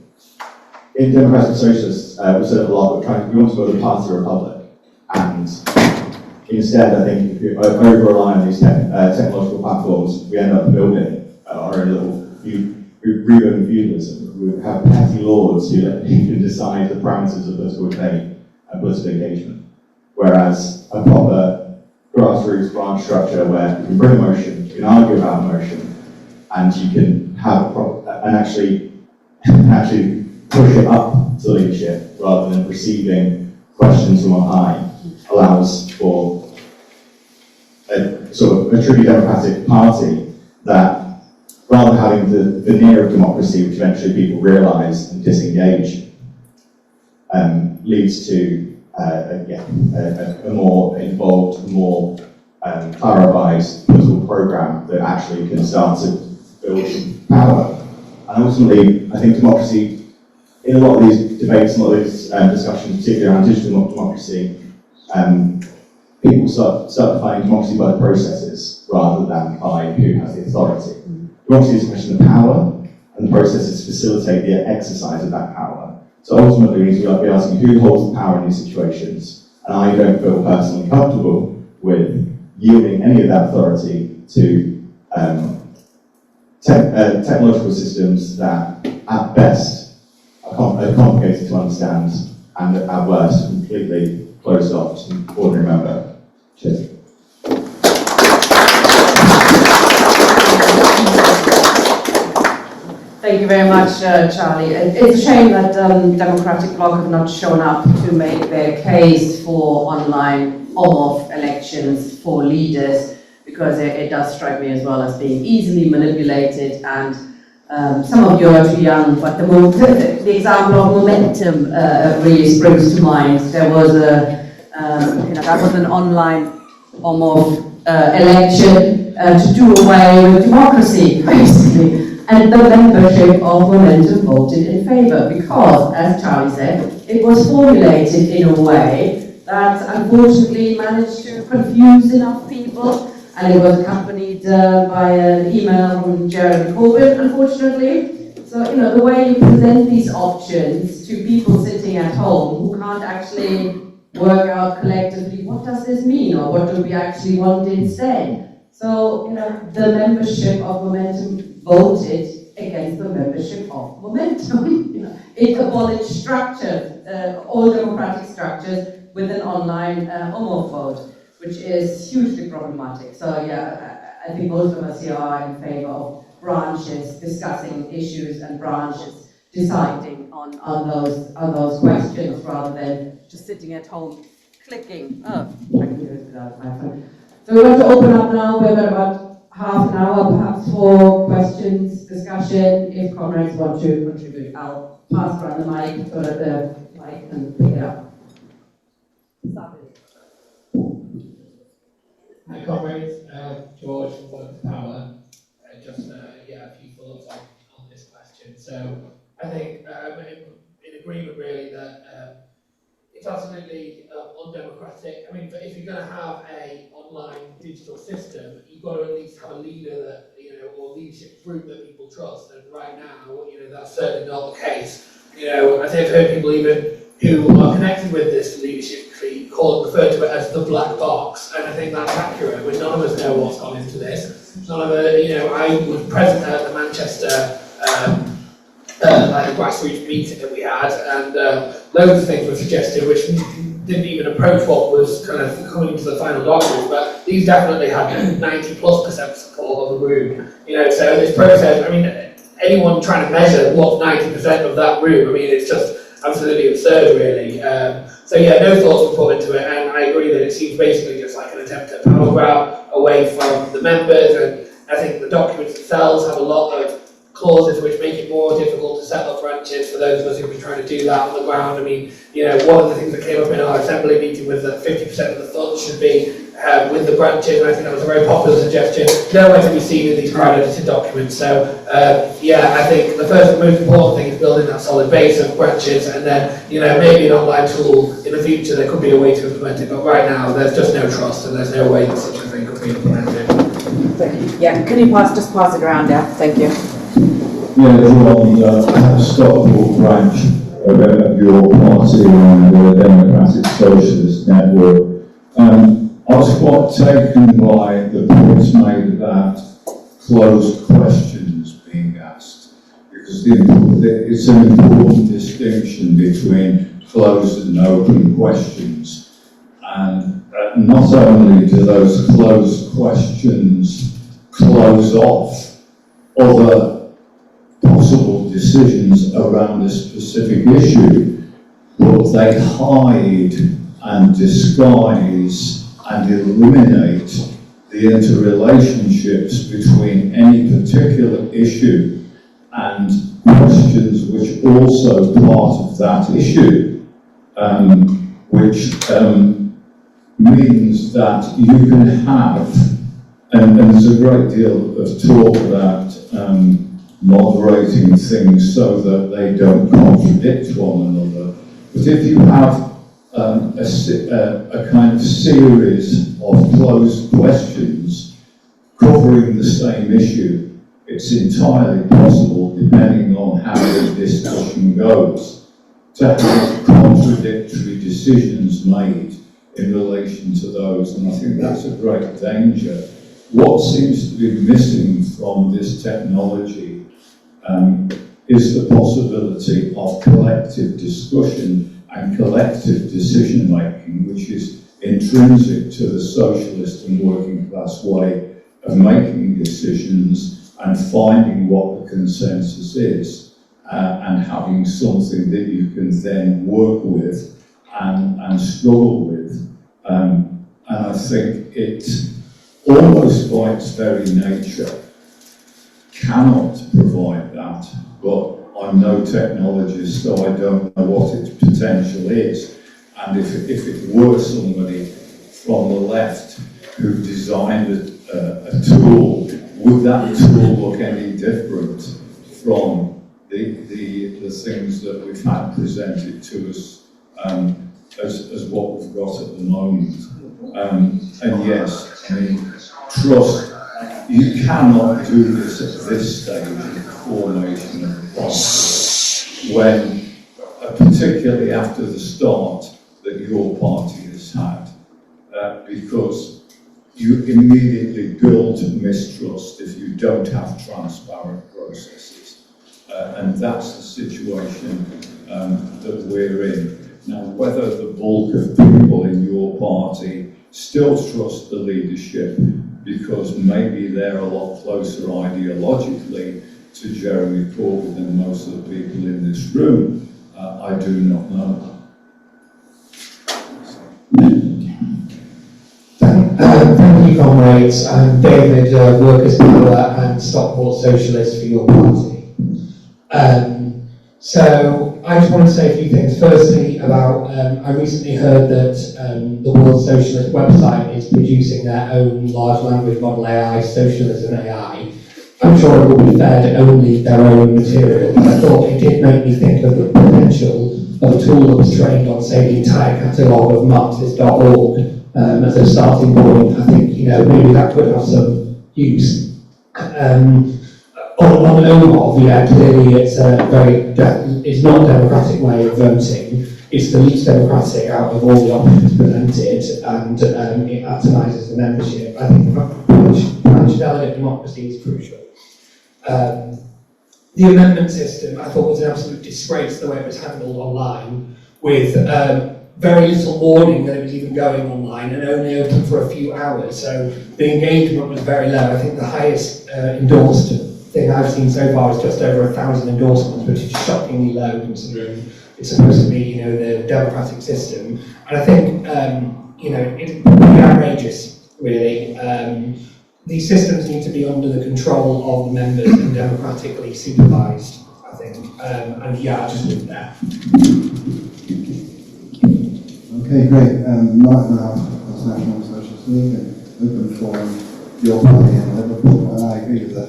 in Democratic Socialists, we said a lot, we want to build a party republic. And instead, I think if you over-rely on these technological platforms, we end up building our own little reborn feudalism. We have petty lords who can decide the parameters of political debate and political engagement. Whereas a proper grassroots branch structure where you can bring a motion, you can argue about a motion, and you can have and actually push it up to leadership rather than receiving questions from on high, allows for a sort of a truly democratic party that, rather than having the veneer of democracy, which eventually people realise and disengage, leads to a more involved, more clarified political programme that actually can start to build power. And ultimately, I think democracy, in a lot of these debates, a lot of these discussions, particularly around digital democracy, people start defining democracy by the processes rather than by who has the authority. Democracy is a question of power, and the processes facilitate the exercise of that power. So ultimately, we need to be asking who holds the power in these situations, and I don't feel personally comfortable with yielding any of that authority to technological systems that, at best, are complicated to understand, and at worst, completely closed off to an ordinary member. Cheers. Thank you very much, Charlie. It's a shame that Democratic Bloc have not shown up to make their case for online Omov elections for leaders, because it does strike me as well as being easily manipulated, and some of you are too young, but the example of momentum really springs to mind. There was that was an online Omov election to do away with democracy, basically. And the membership of Momentum voted in favour because, as Charlie said, it was formulated in a way that unfortunately managed to confuse enough people, and it was accompanied by an email from Jeremy Corbyn, unfortunately. So, the way you present these options to people sitting at home who can't actually work out collectively, what does this mean, or what do we actually want instead? So, the membership of Momentum voted against the membership of Momentum. It abolished structure, all democratic structures with an online Omov vote, which is hugely problematic. So I think most of us here are in favour of branches discussing issues and branches deciding on those questions rather than just sitting at home clicking. Oh, I can do this without my phone. So we want to open up now. We've got about half an hour perhaps for questions, discussion, if comrades want to contribute. I'll pass around the mic so that the mic can pick it up. Hi, comrades. George from Workers' Power. Just a few thoughts on this question. So I think in agreement really that it's absolutely undemocratic. I mean, if you're going to have a online digital system, you've got to at least have a leader that, or leadership group that people trust. And right now, that's certainly not the case. I think I've heard people even who are connected with this leadership tree refer to it as the black box, and I think that's accurate. When none of us know what's gone into this. None of it. I was present at the Manchester grassroots meeting that we had, and loads of things were suggested which didn't even approach what was kind of coming into the final document, but these definitely had 90+% support of the room. So this process, I mean, anyone trying to measure what's 90% of that room, I mean, it's just absolutely absurd, really. No thoughts were put into it, and I agree that it seems basically just like an attempt at power grab away from the members, and I think the documents themselves have a lot of clauses which make it more difficult to set up branches for those of us who be trying to do that on the ground. I mean, one of the things that came up in our assembly meeting was that 50% of the funds should be with the branches, and I think that was a very popular suggestion. Nowhere to be seen in these crowd edited documents. So, I think the first and most important thing is building that solid base of branches, and then, maybe an online tool in the future, there could be a way to implement it, but right now, there's just no trust, and there's no way that such a thing could be implemented. Yeah, can you just pass it around there? Thank you. Yeah, John, Stockport branch of your party and the Democratic Socialist Network. I was quite taken by the points made about closed questions being asked, because it's an important distinction between closed and open questions. And not only do those closed questions close off other possible decisions around a specific issue, but they hide and disguise and eliminate the interrelationships between any particular issue and questions which are also part of that issue, which means that you can have, and there's a great deal of talk about moderating things so that they don't contradict one another. But if you have a kind of series of closed questions covering the same issue, it's entirely possible, depending on how the discussion goes, to have contradictory decisions made in relation to those, and I think that's a great danger. What seems to be missing from this technology is the possibility of collective discussion and collective decision making, which is intrinsic to the socialist and working class way of making decisions and finding what the consensus is, and having something that you can then work with and struggle with. And I think it, almost by its very nature, cannot provide that, but I'm no technologist, so I don't know what its potential is. And if it were somebody from the left who designed a tool, would that tool look any different from the things that we've had presented to us as what we've got at the moment? And yes, I mean, trust. You cannot do this at this stage of the formation of the party, when, particularly after the start that your party has had, because you immediately build mistrust if you don't have transparent processes. And that's the situation that we're in. Now, whether the bulk of people in your party still trust the leadership because maybe they're a lot closer ideologically to Jeremy Corbyn than most of the people in this room, I do not know. Thank you, comrades. I'm David, Workers' Power and Stockport Socialist for your party. So I just want to say a few things. Firstly, about I recently heard that the World Socialist website is producing their own large language model AI, Socialism AI. I'm sure it will be fed only their own material, but I thought it did make me think of the potential of a tool that was trained on, say, the entire catalogue of Marxist.org as a starting point. I think, maybe that could have some use. On Omov, clearly it's it's not a democratic way of voting. It's the least democratic out of all the options presented, and it atomises the membership. I think branch delegate democracy is crucial. The amendment system, I thought, was an absolute disgrace the way it was handled online, with very little warning that it was even going online and only open for a few hours. So the engagement was very low. I think the highest endorsed thing I've seen so far is just over 1,000 endorsements, which is shockingly low considering it's supposed to be, the democratic system. And I think, it's pretty outrageous, really. These systems need to be under the control of the members and democratically supervised, I think. And yeah, I'll just leave it there. Okay, great. Mark now, National Socialist League, open forum, your party in Liverpool, and I agree with the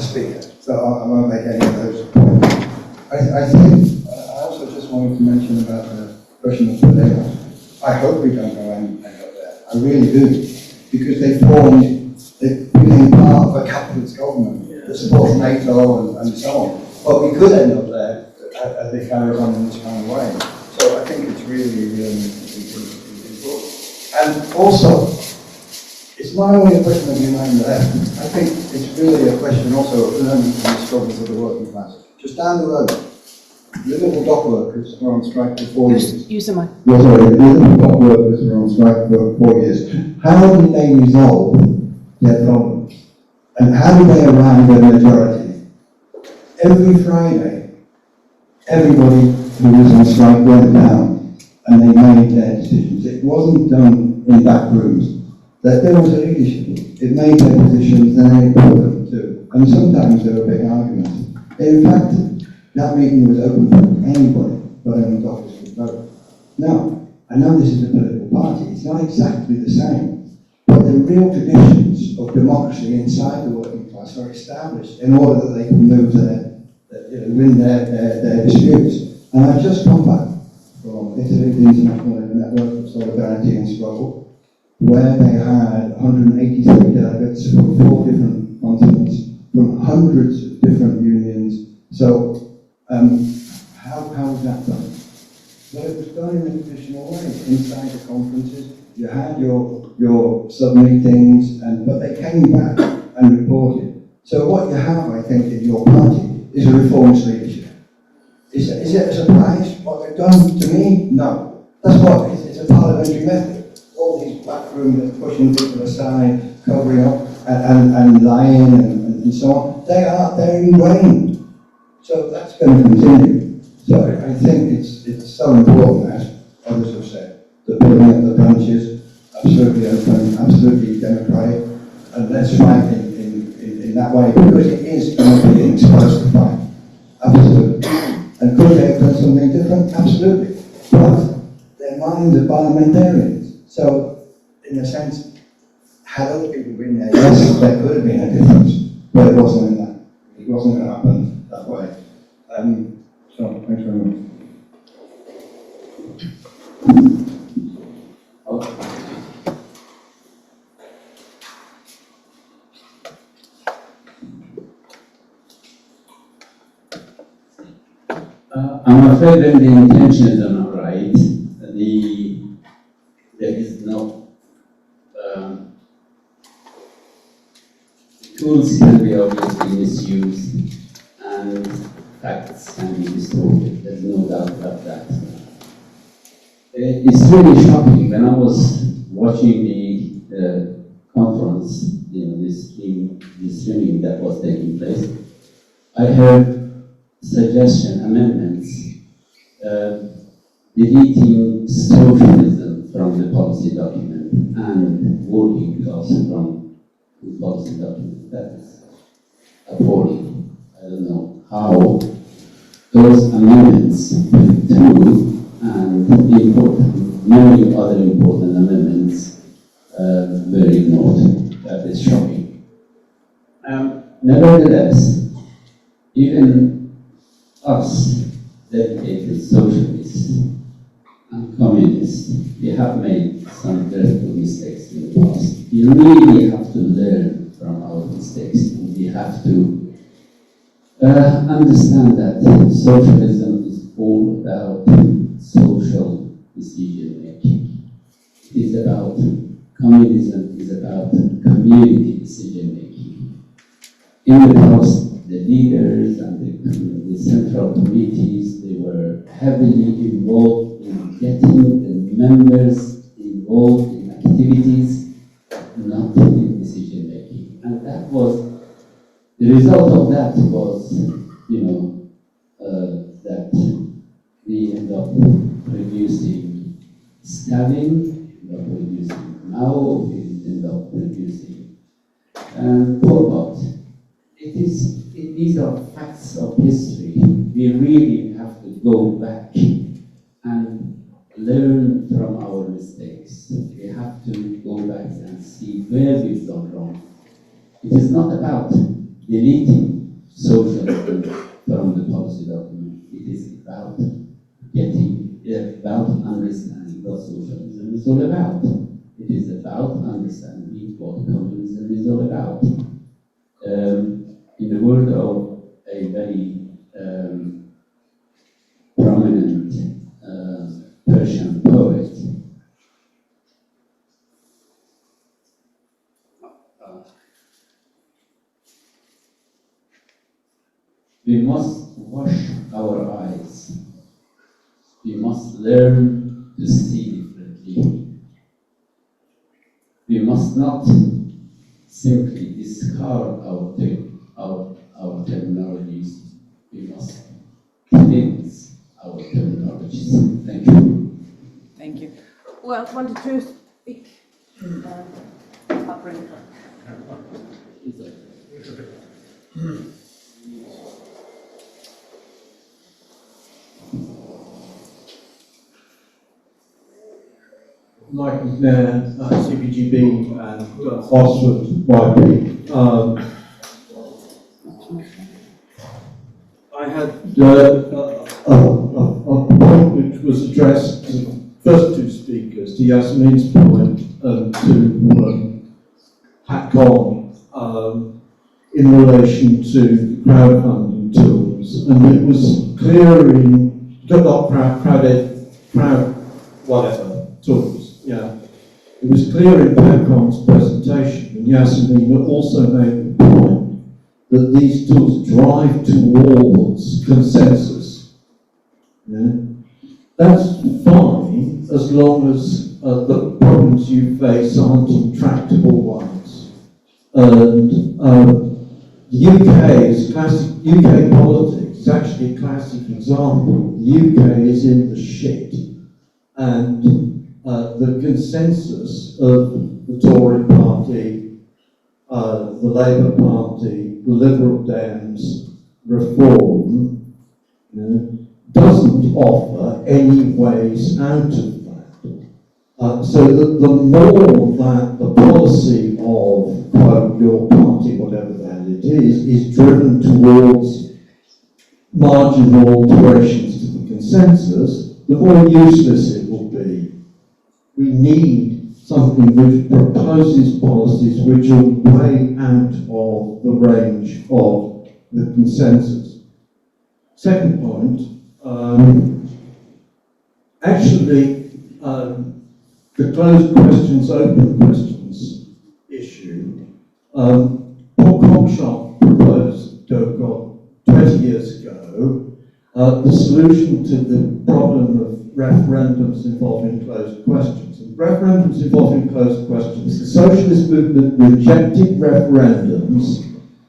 speaker, so I won't make any of those points. I think, I also just wanted to mention about the question of Podemos. I hope we don't go end up there. I really do, because they became part of a capitalist government that supports NATO and so on. But we could end up there as they carry on in this kind of way. So I think it's really important. And also, it's not only a question of uniting the left. I think it's really a question also of learning from the struggles of the working class. Just down the road, Liverpool dock workers were on strike for 4 years. Use the mic. Well, sorry, Liverpool dock workers were on strike for 4 years. How did they resolve their problems? And how did they arrive at a majority? Every Friday, everybody who was on strike went down and they made their decisions. It wasn't done in back rooms. That there was a leadership. It made their positions and they put them too. And sometimes there were big arguments. In fact, that meeting was open for anybody but an office would vote. Now, I know this is a political party. It's not exactly the same. But the real traditions of democracy inside the working class are established in order that they can move win their disputes. And I've just come back from Italy, the International Network of Solidarity and Struggle, where they had 183 delegates from 4 different continents, from hundreds of different unions. So, how was that done? Well, it was done in a traditional way, inside the conferences. You had your sub-meetings, but they came back and reported. So what you have, I think, in your party is a reformist leadership. Is it a surprise what they've done to me? No. That's what it's a parliamentary method. All these backroom pushing people aside, covering up and lying and so on. They're ingrained. So that's going to continue. So I think it's so important, as others have said, that building up the branches, absolutely open, absolutely democratic, and let's fight in that way, because it is going to be exposed to fight. Absolutely. And could they have done something different? Absolutely. But their minds are parliamentarians. So, in a sense, had other people been there, yes, there could have been a difference, but it wasn't in that. It wasn't going to happen that way. So, thanks very much. I'm afraid that the intentions are not right. There is no tools can be obviously misused and facts can be distorted. There's no doubt about that. It's really shocking. When I was watching the conference, this streaming that was taking place, I heard amendments, deleting socialism from the policy document and working class from the policy document. That is appalling. I don't know how those amendments went through, and many other important amendments were ignored. That is shocking. Nevertheless, even us, dedicated socialists and communists, we have made some dreadful mistakes in the past. We really have to learn from our mistakes, and we have to understand that socialism is all about social decision making. It is about communism, is about community decision making. In the past, the leaders and the central committees, they were heavily involved in getting the members involved in activities, not in decision making. And that was, the result of that was, that we end up producing stabbing, end up producing Mao, we end up producing Pol Pot. These are facts of history. We really have to go back and learn from our mistakes. We have to go back and see where we've gone wrong. It is not about deleting socialism from the policy document. It is about understanding what socialism is all about. It is about understanding what communism is all about. In the word of a very prominent Persian poet, we must wash our eyes. We must learn to see differently. We must not simply discard our terminologies. We must cleanse our terminologies. Thank you. Thank you. Well, wanted to speak. I'll bring it up. Mike McNair, CBGB and Oxford YP. I had a point which was addressed to the first two speakers, to Yassamine's point and to patcon in relation to crowdfunding tools. And it was clear it was clear in patcon's presentation, and Yassamine also made the point that these tools drive towards consensus. Yeah? That's fine as long as the problems you face aren't intractable ones. And the UK is classic. UK politics is actually a classic example. The UK is in the shit, and the consensus of the Tory party, the Labour Party, the Liberal Dems, Reform, doesn't offer any ways out of that. So that the more that the policy of, quote, your party, whatever that it is driven towards marginal alterations to the consensus, the more useless it will be. We need something which proposes policies which are way out of the range of the consensus. Second point, the closed questions, open questions issue, Paul Cockshott proposed, 20 years ago, the solution to the problem of referendums involving closed questions. And referendums involving closed questions, the socialist movement rejected referendums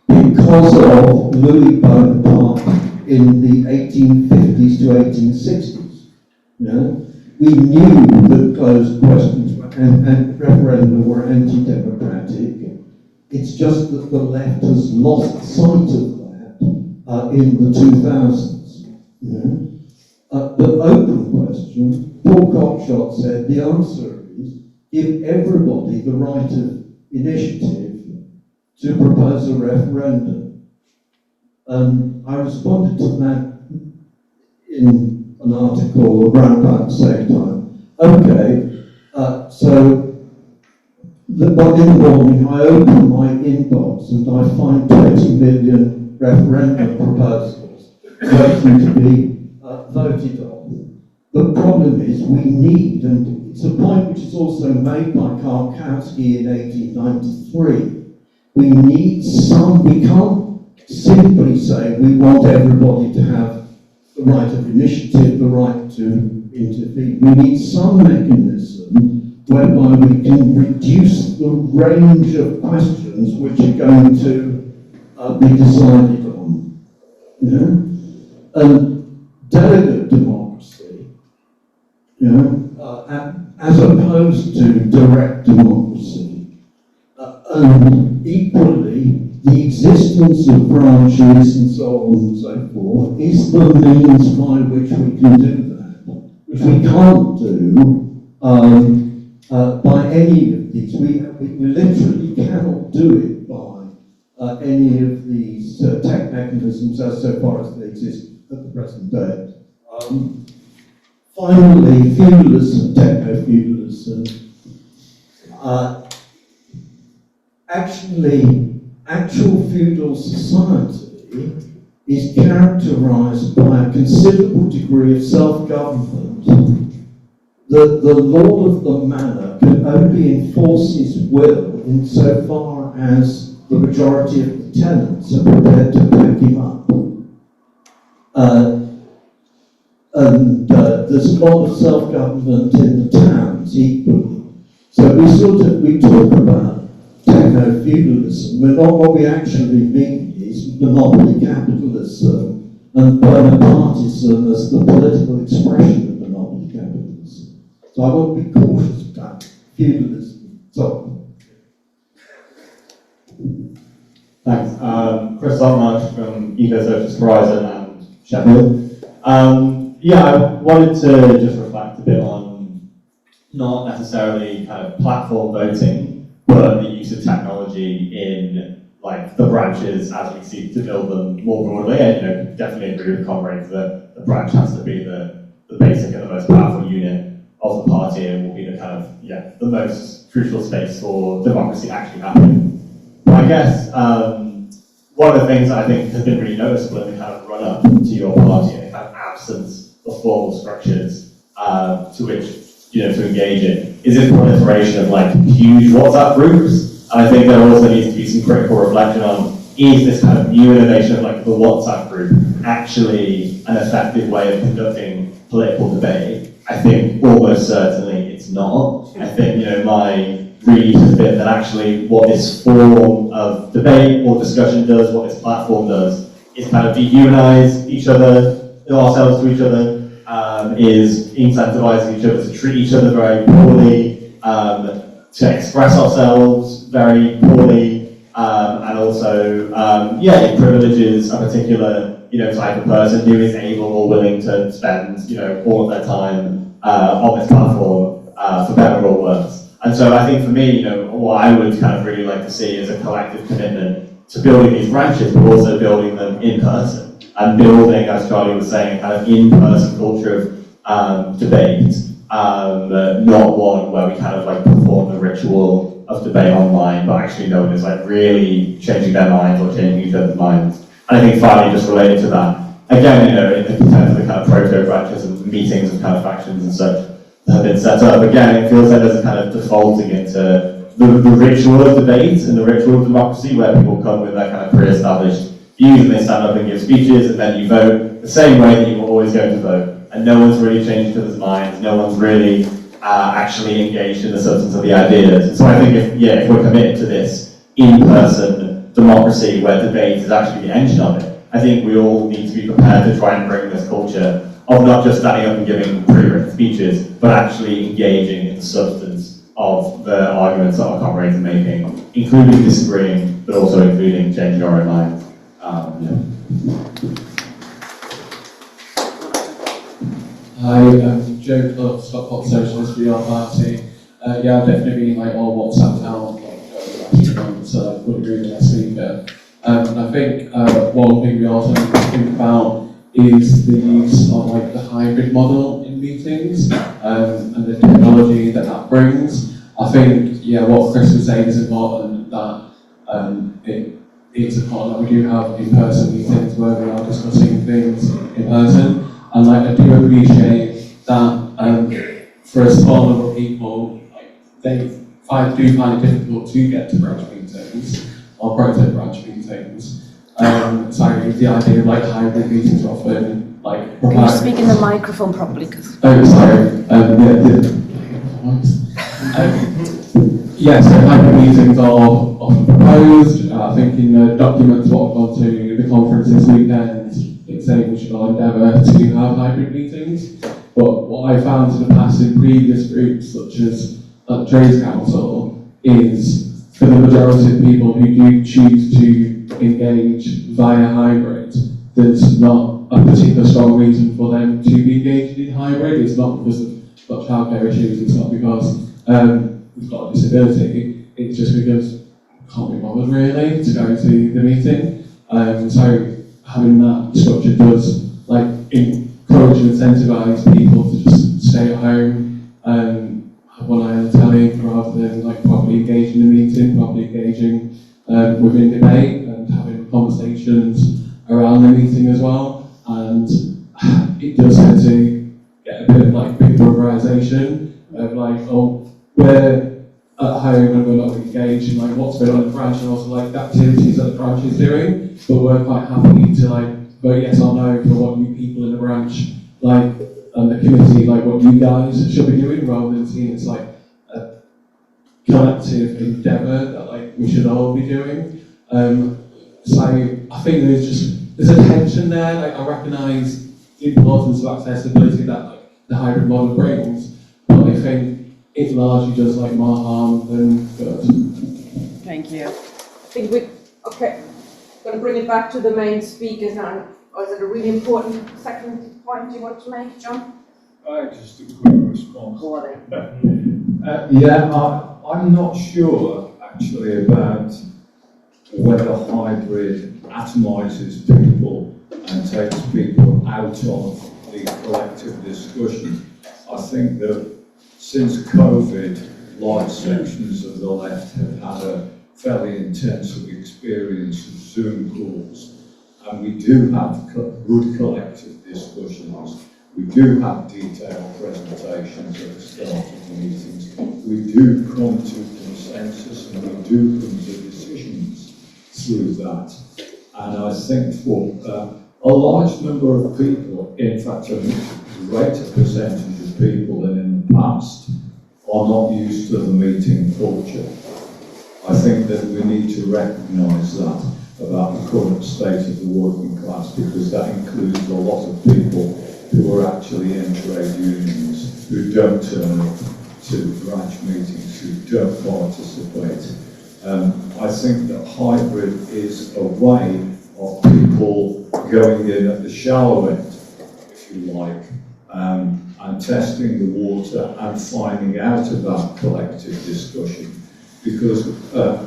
because of Louis Bonaparte in the 1850s to 1860s. We knew that closed questions and referenda were anti-democratic. It's just that the left has lost sight of that in the 2000s. You know? The open question, Paul Cockshott said the answer is give everybody the right of initiative to propose a referendum. I responded to that in an article around about the same time. Okay, so in the morning I open my inbox and I find 20 million referendum proposals waiting to be voted on. The problem is we need, and it's a point which is also made by Karkowski in 1893, we need some, we can't simply say we want everybody to have the right of initiative, the right to intervene. We need some mechanism whereby we can reduce the range of questions which are going to be decided on. You know? And delegate democracy, you know, as opposed to direct democracy, and equally, the existence of branches and so on and so forth is the means by which we can do that, which we can't do by any of these. We literally cannot do it by any of these tech mechanisms as so far as they exist at the present day. Finally, feudalism, techno-feudalism. Actual feudal society is characterized by a considerable degree of self-government. The lord of the manor can only enforce his will insofar as the majority of the tenants are prepared to back him up. And there's a lot of self-government in the towns equally. So we talk about techno-feudalism, but not what we actually mean is monopoly capitalism and Bonapartism as the political expression of monopoly capitalism. So I want to be cautious about feudalism. So. Thanks. Chris Altmarsh from Eco Socialist Horizon and Sheffield. I wanted to just reflect a bit on not necessarily kind of platform voting, but the use of technology in like the branches as we seek to build them more broadly. And definitely agree with comrades that the branch has to be the basic and the most powerful unit of the party and will be the kind of the most crucial space for democracy actually happening. But I guess one of the things I think has been really noticeable in the kind of run up to your party and the kind of absence of formal structures to which to engage in is this proliferation of like huge WhatsApp groups. And I think there also needs to be some critical reflection on, is this kind of new innovation of like the WhatsApp group actually an effective way of conducting political debate? I think almost certainly it's not. I think, my read has been that actually what this form of debate or discussion does, what this platform does, is kind of dehumanize each other, ourselves to each other, is incentivizing each other to treat each other very poorly, to express ourselves very poorly, and also, it privileges a particular, type of person who is able or willing to spend, all of their time on this platform for better or worse. And so I think for me, what I would kind of really like to see is a collective commitment to building these branches, but also building them in person. And building, as Charlie was saying, a kind of in-person culture of debate, not one where we kind of like perform the ritual of debate online, but actually no one is like really changing their minds or changing each other's minds. And I think finally, just related to that, again, in terms of the kind of proto-branches and meetings and kind of factions and such that have been set up, again, it feels like there's a kind of defaulting into the ritual of debate and the ritual of democracy where people come with their kind of pre-established views and they stand up and give speeches and then you vote the same way that you were always going to vote. And no one's really changed each other's minds, no one's really actually engaged in the substance of the ideas. And so I think if we're committed to this in-person democracy where debate is actually the engine of it, I think we all need to be prepared to try and bring this culture of not just standing up and giving pre-written speeches, but actually engaging in the substance of the arguments that our comrades are making, including disagreeing, but also including changing our own minds. Hi, I'm Joe Clough, Stockport Socialist for your party. Yeah, I've definitely been like all WhatsApp town like last 2 months, so I would agree with that speaker. And I think one thing we also need to think about is the use of like the hybrid model in meetings and the technology that that brings. I think, yeah, what Chris was saying is important, that it's important that we do have in-person meetings where we are discussing things in person. And like, I do appreciate that for a small number of people, like, they do find it difficult to get to branch meetings or prototype branch meetings. So the idea of like hybrid meetings often like provide... Can you speak in the microphone properly? Oh, sorry. So hybrid meetings are often proposed. I think in the documents what I've gone to the conference this weekend, it's saying we should all endeavour to have hybrid meetings. But what I found in the past in previous groups, such as Trades Council, is for the majority of people who do choose to engage via hybrid, there's not a particular strong reason for them to be engaged in hybrid. It's not because of got childcare issues, it's not because we've got a disability, it's just because we can't be bothered really to go to the meeting. So having that structure does like encourage and incentivise people to just stay at home and have one eye on the telly rather than like properly engaging in the meeting, properly engaging within debate and having conversations around the meeting as well. And it does tend to get a bit of like big polarisation of like, oh, we're at home and we're not engaged in like what's going on in the branch and also like the activities that the branch is doing, but we're quite happy to like vote yes or no for what you people in the branch like and the committee like what you guys should be doing, rather than seeing it's like a collective endeavour that like we should all be doing. So I think there's a tension there. Like I recognise the importance of accessibility that like the hybrid model brings, but I think it largely does like more harm than good. Thank you. I think okay, going to bring it back to the main speakers now. Or is it a really important second point you want to make, John? Just a quick response. Go on then. I'm not sure actually about whether hybrid atomises people and takes people out of the collective discussion. I think that since COVID, large sections of the left have had a fairly intensive experience of Zoom calls, and we do have good collective discussions. We do have detailed presentations at the start of the meetings. We do come to consensus and we do come to decisions through that. And I think for a large number of people, in fact a greater percentage of people than in the past, are not used to the meeting culture. I think that we need to recognise that about the current state of the working class, because that includes a lot of people who are actually in trade unions, who don't turn up to branch meetings, who don't participate. I think that hybrid is a way of people going in at the shallow end, if you like, and testing the water and finding out about collective discussion. Because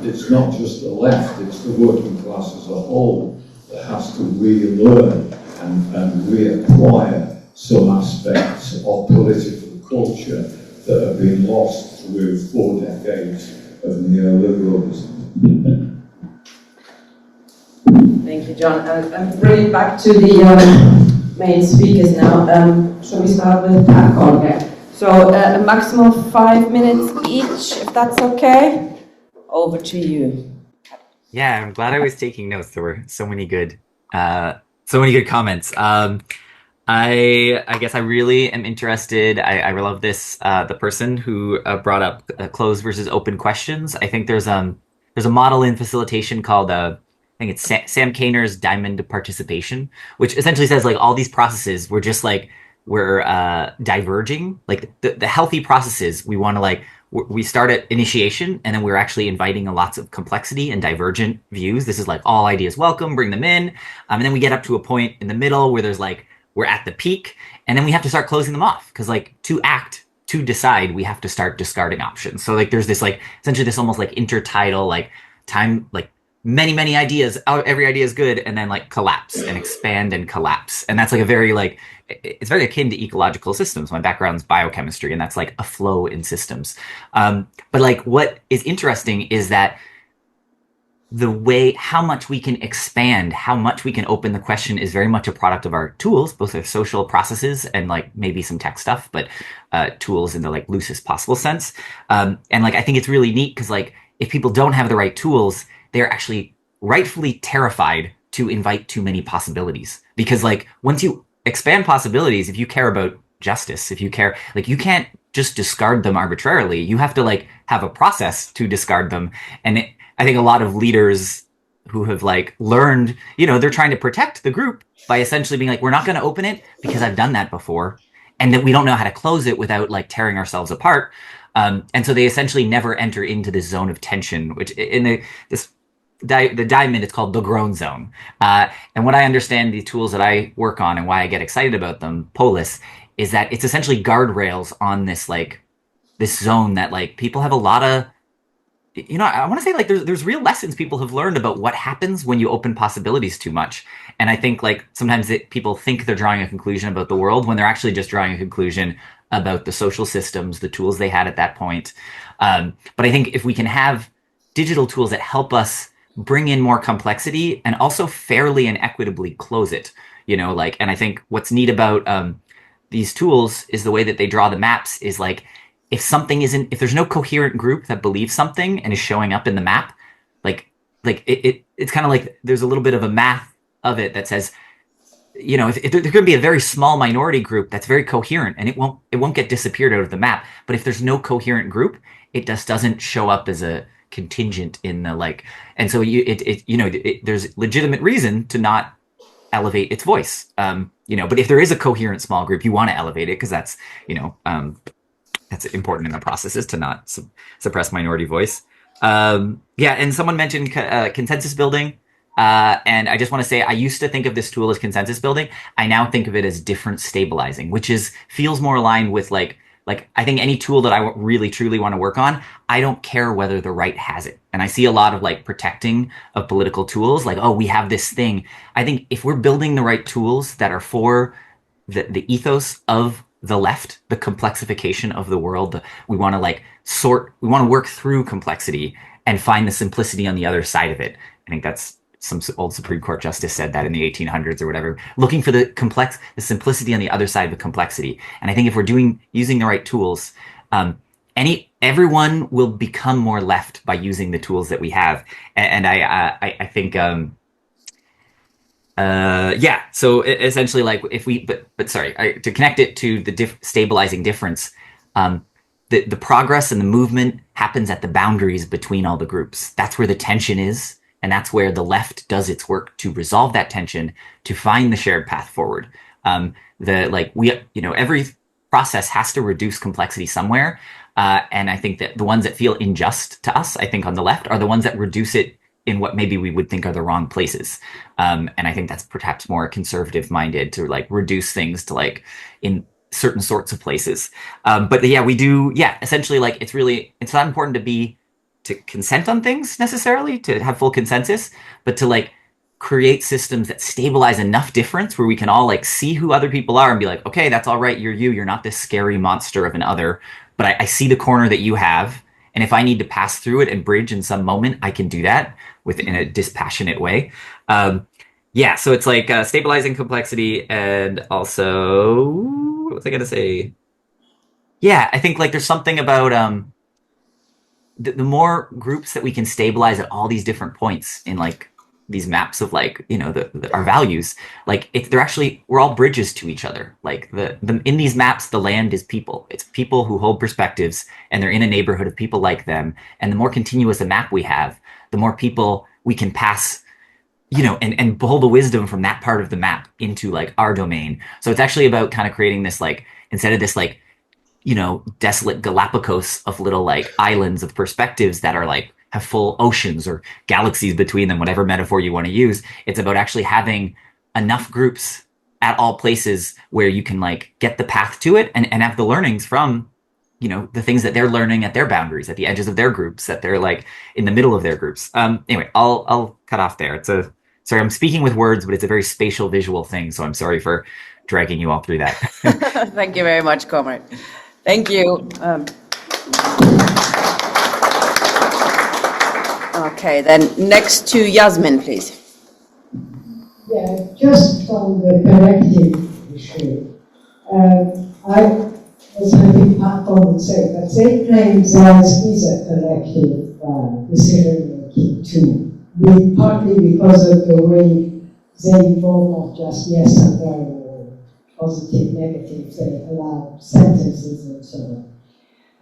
it's not just the left, it's the working class as a whole that has to relearn and reacquire some aspects of political culture that have been lost through 4 decades of neoliberalism. Thank you, John. I'm bringing it back to the main speakers now. Shall we start with patcon here? So a maximum of 5 minutes each, if that's okay. Over to you. Yeah, I'm glad I was taking notes. There were so many good comments. I guess I really am interested. I love this. The person who brought up closed versus open questions. I think there's a model in facilitation called I think it's Sam Kainer's Diamond Participation, which essentially says like all these processes we're diverging. Like the healthy processes, we want to we start at initiation and then we're actually inviting lots of complexity and divergent views. This is like all ideas welcome, bring them in. And then we get up to a point in the middle where there's like we're at the peak, and then we have to start closing them off, because like to decide, we have to start discarding options. So like there's this like essentially this almost like intertidal like time, like many ideas, every idea is good, and then like collapse and expand and collapse. And that's like a very like, it's very akin to ecological systems. My background's biochemistry, and that's like a flow in systems. But like what is interesting is that the way how much we can expand, how much we can open the question is very much a product of our tools, both our social processes and like maybe some tech stuff, but tools in the like loosest possible sense. And like I think it's really neat because like if people don't have the right tools, they're actually rightfully terrified to invite too many possibilities. Because like once you expand possibilities, if you care about justice, if you care, like you can't just discard them arbitrarily. You have to like have a process to discard them. And I think a lot of leaders who have like learned, you know, they're trying to protect the group by essentially being like, we're not going to open it because I've done that before. And that we don't know how to close it without like tearing ourselves apart. And so they essentially never enter into this zone of tension, which in the diamond, it's called the groan zone. And what I understand the tools that I work on and why I get excited about them, Polis, is that it's essentially guardrails on this like this zone that like people have a lot of, you know, I want to say like there's real lessons people have learned about what happens when you open possibilities too much. And I think like sometimes people think they're drawing a conclusion about the world when they're actually just drawing a conclusion about the social systems, the tools they had at that point. But I think if we can have digital tools that help us bring in more complexity and also fairly and equitably close it, you know, like, and I think what's neat about these tools is the way that they draw the maps is like, if there's no coherent group that believes something and is showing up in the map, it's kind of like there's a little bit of a math of it that says, you know, if there's going to be a very small minority group that's very coherent and it won't get disappeared out of the map. But if there's no coherent group, it just doesn't show up as a contingent in the like, and so there's legitimate reason to not elevate its voice, you know, but if there is a coherent small group, you want to elevate it because that's, you know, that's important in the process is to not suppress minority voice. And someone mentioned consensus building. And I just want to say, I used to think of this tool as consensus building. I now think of it as difference stabilizing, which feels more aligned with like I think any tool that I really truly want to work on, I don't care whether the right has it. And I see a lot of like protecting of political tools, like, oh, we have this thing. I think if we're building the right tools that are for the ethos of the left, the complexification of the world, we want to we want to work through complexity and find the simplicity on the other side of it. I think that's some old Supreme Court justice said that in the 1800s or whatever, looking for the simplicity on the other side of the complexity. And I think if we're using the right tools, everyone will become more left by using the tools that we have. And I think, so essentially like if we, but sorry, to connect it to the stabilizing difference, the progress and the movement happens at the boundaries between all the groups. That's where the tension is. And that's where the left does its work to resolve that tension, to find the shared path forward. Every process has to reduce complexity somewhere. And I think that the ones that feel unjust to us, I think on the left, are the ones that reduce it in what maybe we would think are the wrong places. And I think that's perhaps more conservative minded to like reduce things to like in certain sorts of places. Essentially like it's not important to consent on things necessarily, to have full consensus, but to like create systems that stabilize enough difference where we can all like see who other people are and be like, okay, that's all right. You're not this scary monster of an other, but I see the corner that you have. And if I need to pass through it and bridge in some moment, I can do that in a dispassionate way. So it's like stabilizing complexity, and also, what was I going to say? Yeah, I think like there's something about the more groups that we can stabilize at all these different points in like these maps of like, you know, our values, like we're all bridges to each other. Like in these maps, the land is people. It's people who hold perspectives and they're in a neighborhood of people like them. And the more continuous a map we have, the more people we can pass, you know, and pull the wisdom from that part of the map into like our domain. So it's actually about kind of creating this, like, instead of this like, you know, desolate Galapagos of little like islands of perspectives that are like have full oceans or galaxies between them, whatever metaphor you want to use. It's about actually having enough groups at all places where you can like get the path to it and have the learnings from, you know, the things that they're learning at their boundaries, at the edges of their groups, that they're like in the middle of their groups. Anyway, I'll cut off there. Sorry, I'm speaking with words, but it's a very spatial visual thing. So I'm sorry for dragging you all through that. Thank you very much, Comrade. Thank you. Okay, then next to Yasmin, please. Yeah, just on the collective issue. As I think patcon would say, that they claim theirs is a collective decision-making tool, partly because of the way they involve not just yes and no, or positive, negative, they allow sentences and so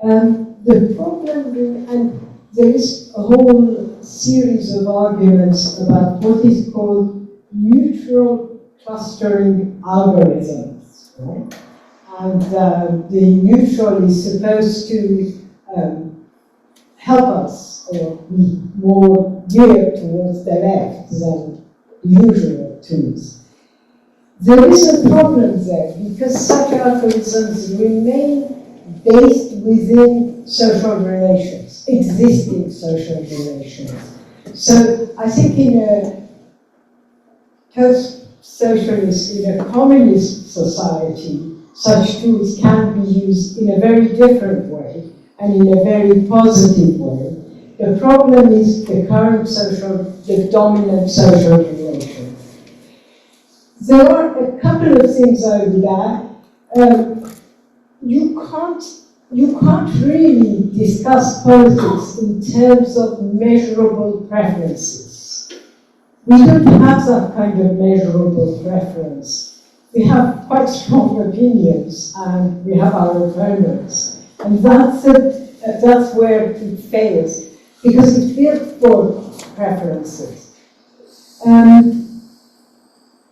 on. The problem, and there is a whole series of arguments about what is called neutral clustering algorithms, right? And the neutral is supposed to help us, or be more geared towards the left than usual tools. There is a problem there, because such algorithms remain based within social relations, existing social relations. So I think in a post-socialist, in a communist society, such tools can be used in a very different way and in a very positive way. The problem is the current the dominant social relation. There are a couple of things I would add. You can't really discuss politics in terms of measurable preferences. We don't have that kind of measurable preference. We have quite strong opinions, and we have our opponents, and that's where it fails, because it's built for preferences.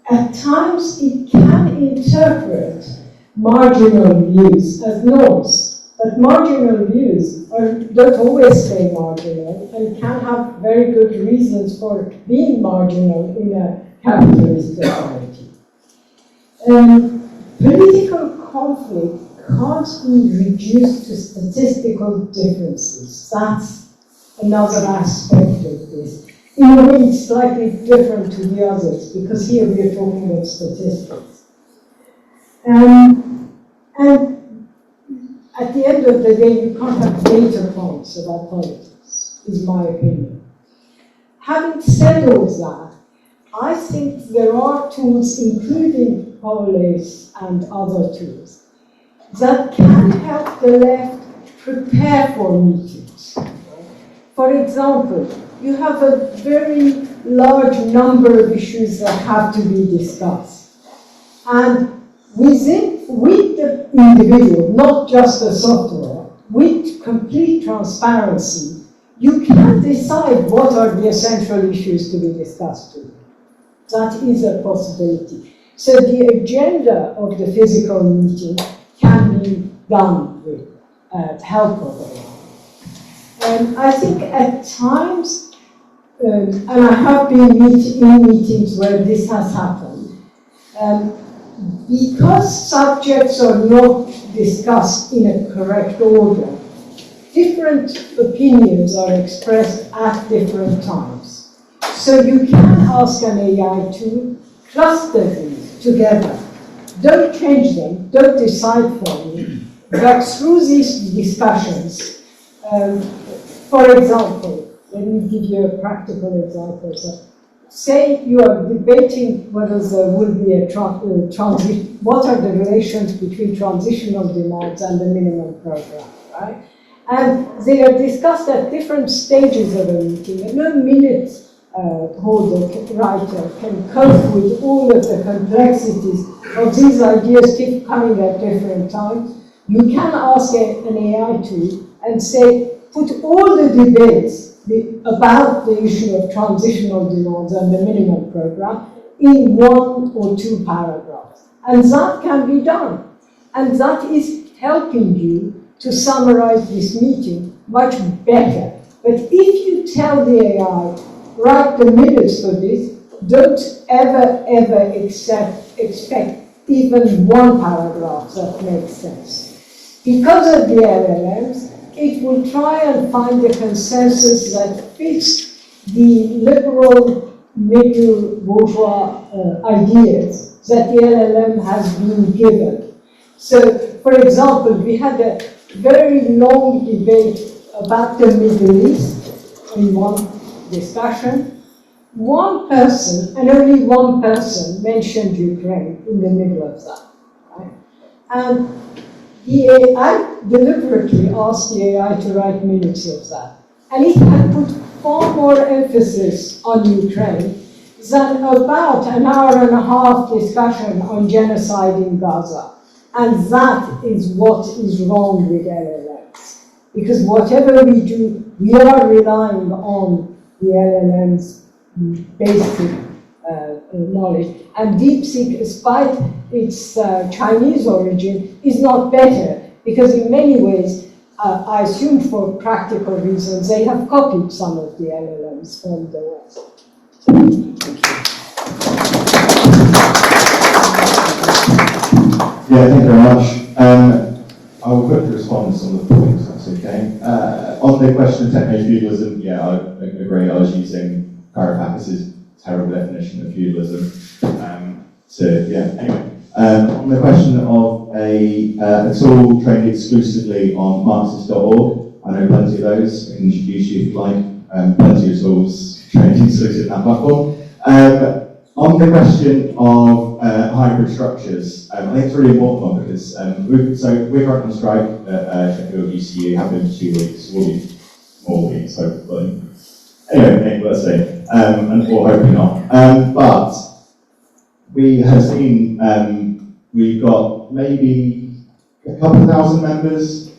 At times, it can interpret marginal views as norms, but marginal views don't always stay marginal and can have very good reasons for being marginal in a capitalist society. Political conflict can't be reduced to statistical differences. That's another aspect of this. In a way, it's slightly different to the others, because here we are talking about statistics. And at the end of the day, you can't have data points about politics, is my opinion. Having said all that, I think there are tools, including Polis and other tools, that can help the left prepare for meetings. For example, you have a very large number of issues that have to be discussed. And with the individual, not just the software, with complete transparency, you can decide what are the essential issues to be discussed today. That is a possibility. So the agenda of the physical meeting can be done with help of AI. And I think at times, and I have been in meetings where this has happened, because subjects are not discussed in a correct order, different opinions are expressed at different times. So you can ask an AI to cluster these together. Don't change them, don't decide for me, but through these discussions, for example, let me give you a practical example. So, say you are debating whether there will be a transition, what are the relations between transitional demands and the minimum program, right? And they are discussed at different stages of a meeting, and no minute writer can cope with all of the complexities of these ideas keep coming at different times. You can ask an AI tool and say, put all the debates about the issue of transitional demands and the minimum program in 1 or 2 paragraphs. And that can be done. And that is helping you to summarize this meeting much better. But if you tell the AI, write the minutes for this, don't ever expect even one paragraph that makes sense. Because of the LLMs, it will try and find a consensus that fits the liberal middle bourgeois ideas that the LLM has been given. So, for example, we had a very long debate about the Middle East in one discussion. One person, and only one person, mentioned Ukraine in the middle of that. Right? And the AI deliberately asked the AI to write minutes of that. And it had put far more emphasis on Ukraine than about an hour and a half discussion on genocide in Gaza. And that is what is wrong with LLMs. Because whatever we do, we are relying on the LLM's basic knowledge. And DeepSeek, despite its Chinese origin, is not better, because in many ways, I assume for practical reasons, they have copied some of the LLMs from the West. Yeah, thank you very much. I will quickly respond to some of the points, if that's okay. On the question of techno feudalism, yeah, I agree. I was using Karapakis' terrible definition of feudalism. Anyway. On the question of a tool trained exclusively on Marxist.org, I know plenty of those. I can introduce you if you like. Plenty of tools trained exclusively on that platform. On the question of hybrid structures, I think it's a really important one because we're currently on strike at Sheffield UCU, have been for 2 weeks, will be more weeks, hopefully. Anyway, let's see, and or hopefully not. But we have seen, we've got maybe a couple thousand members.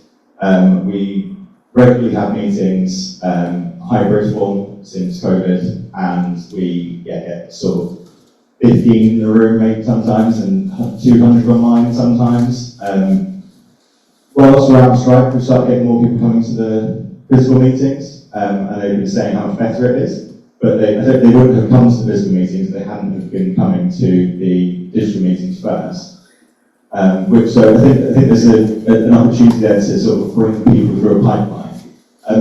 We regularly have meetings, hybrid form since COVID, and we get sort of 15 in the room maybe sometimes, and 200 online sometimes. Whilst we're out on strike, we start getting more people coming to the physical meetings, and they've been saying how much better it is. But they wouldn't have come to the physical meetings if they hadn't have been coming to the digital meetings first. So I think there's an opportunity there to sort of bring people through a pipeline.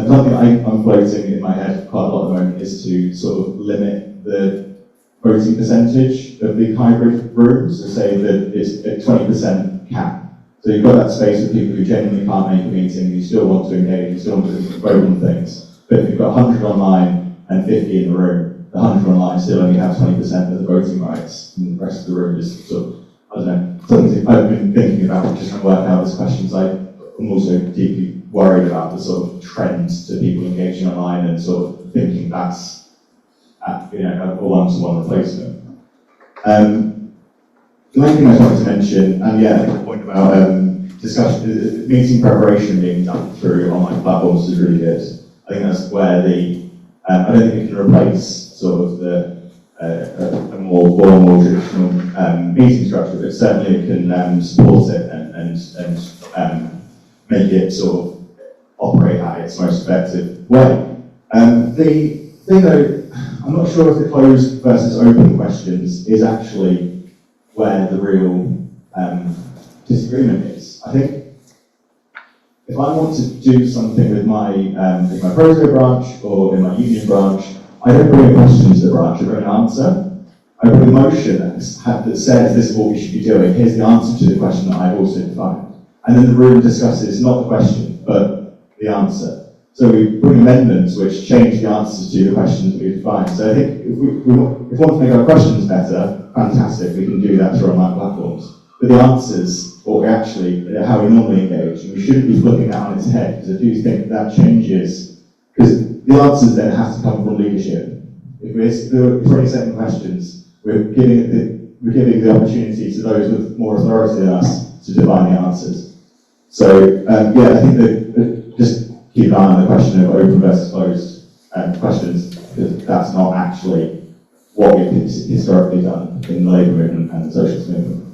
Something I'm floating in my head quite a lot at the moment is to sort of limit the voting percentage of the hybrid rooms, to say that it's a 20% cap. So you've got that space of people who genuinely can't make a meeting, who still want to engage, who still want to vote on things. But if you've got 100 online and 50 in the room, the 100 online still only have 20% of the voting rights, and the rest of the room is sort of, I don't know, something I've been thinking about, just trying to work out these questions. I'm also deeply worried about the sort of trends to people engaging online and sort of thinking that's a one-to-one replacement. The main thing I wanted to mention, and yeah, the point about discussion, meeting preparation being done through online platforms is really good. I think that's where I don't think it can replace sort of a more formal, traditional meeting structure, but certainly it can support it and make it sort of operate at its most effective way. The thing though, I'm not sure if the closed versus open questions is actually where the real disagreement is. I think if I want to do something with my proto branch or in my union branch, I don't bring a question to the branch, I bring an answer. I bring a motion that says this is what we should be doing, here's the answer to the question that I've also defined. And then the room discusses not the question, but the answer. So we bring amendments which change the answers to the questions that we define. So I think if we want to make our questions better, fantastic, we can do that through online platforms. But the answers, what we actually, how we normally engage, and we shouldn't be flipping that on its head, because I do think that changes, because the answers then have to come from leadership. If we're only setting questions, we're giving the opportunity to those with more authority than us to define the answers. So I think that just keep an eye on the question of open versus closed questions, because that's not actually what we've historically done in the labour movement and the socialist movement.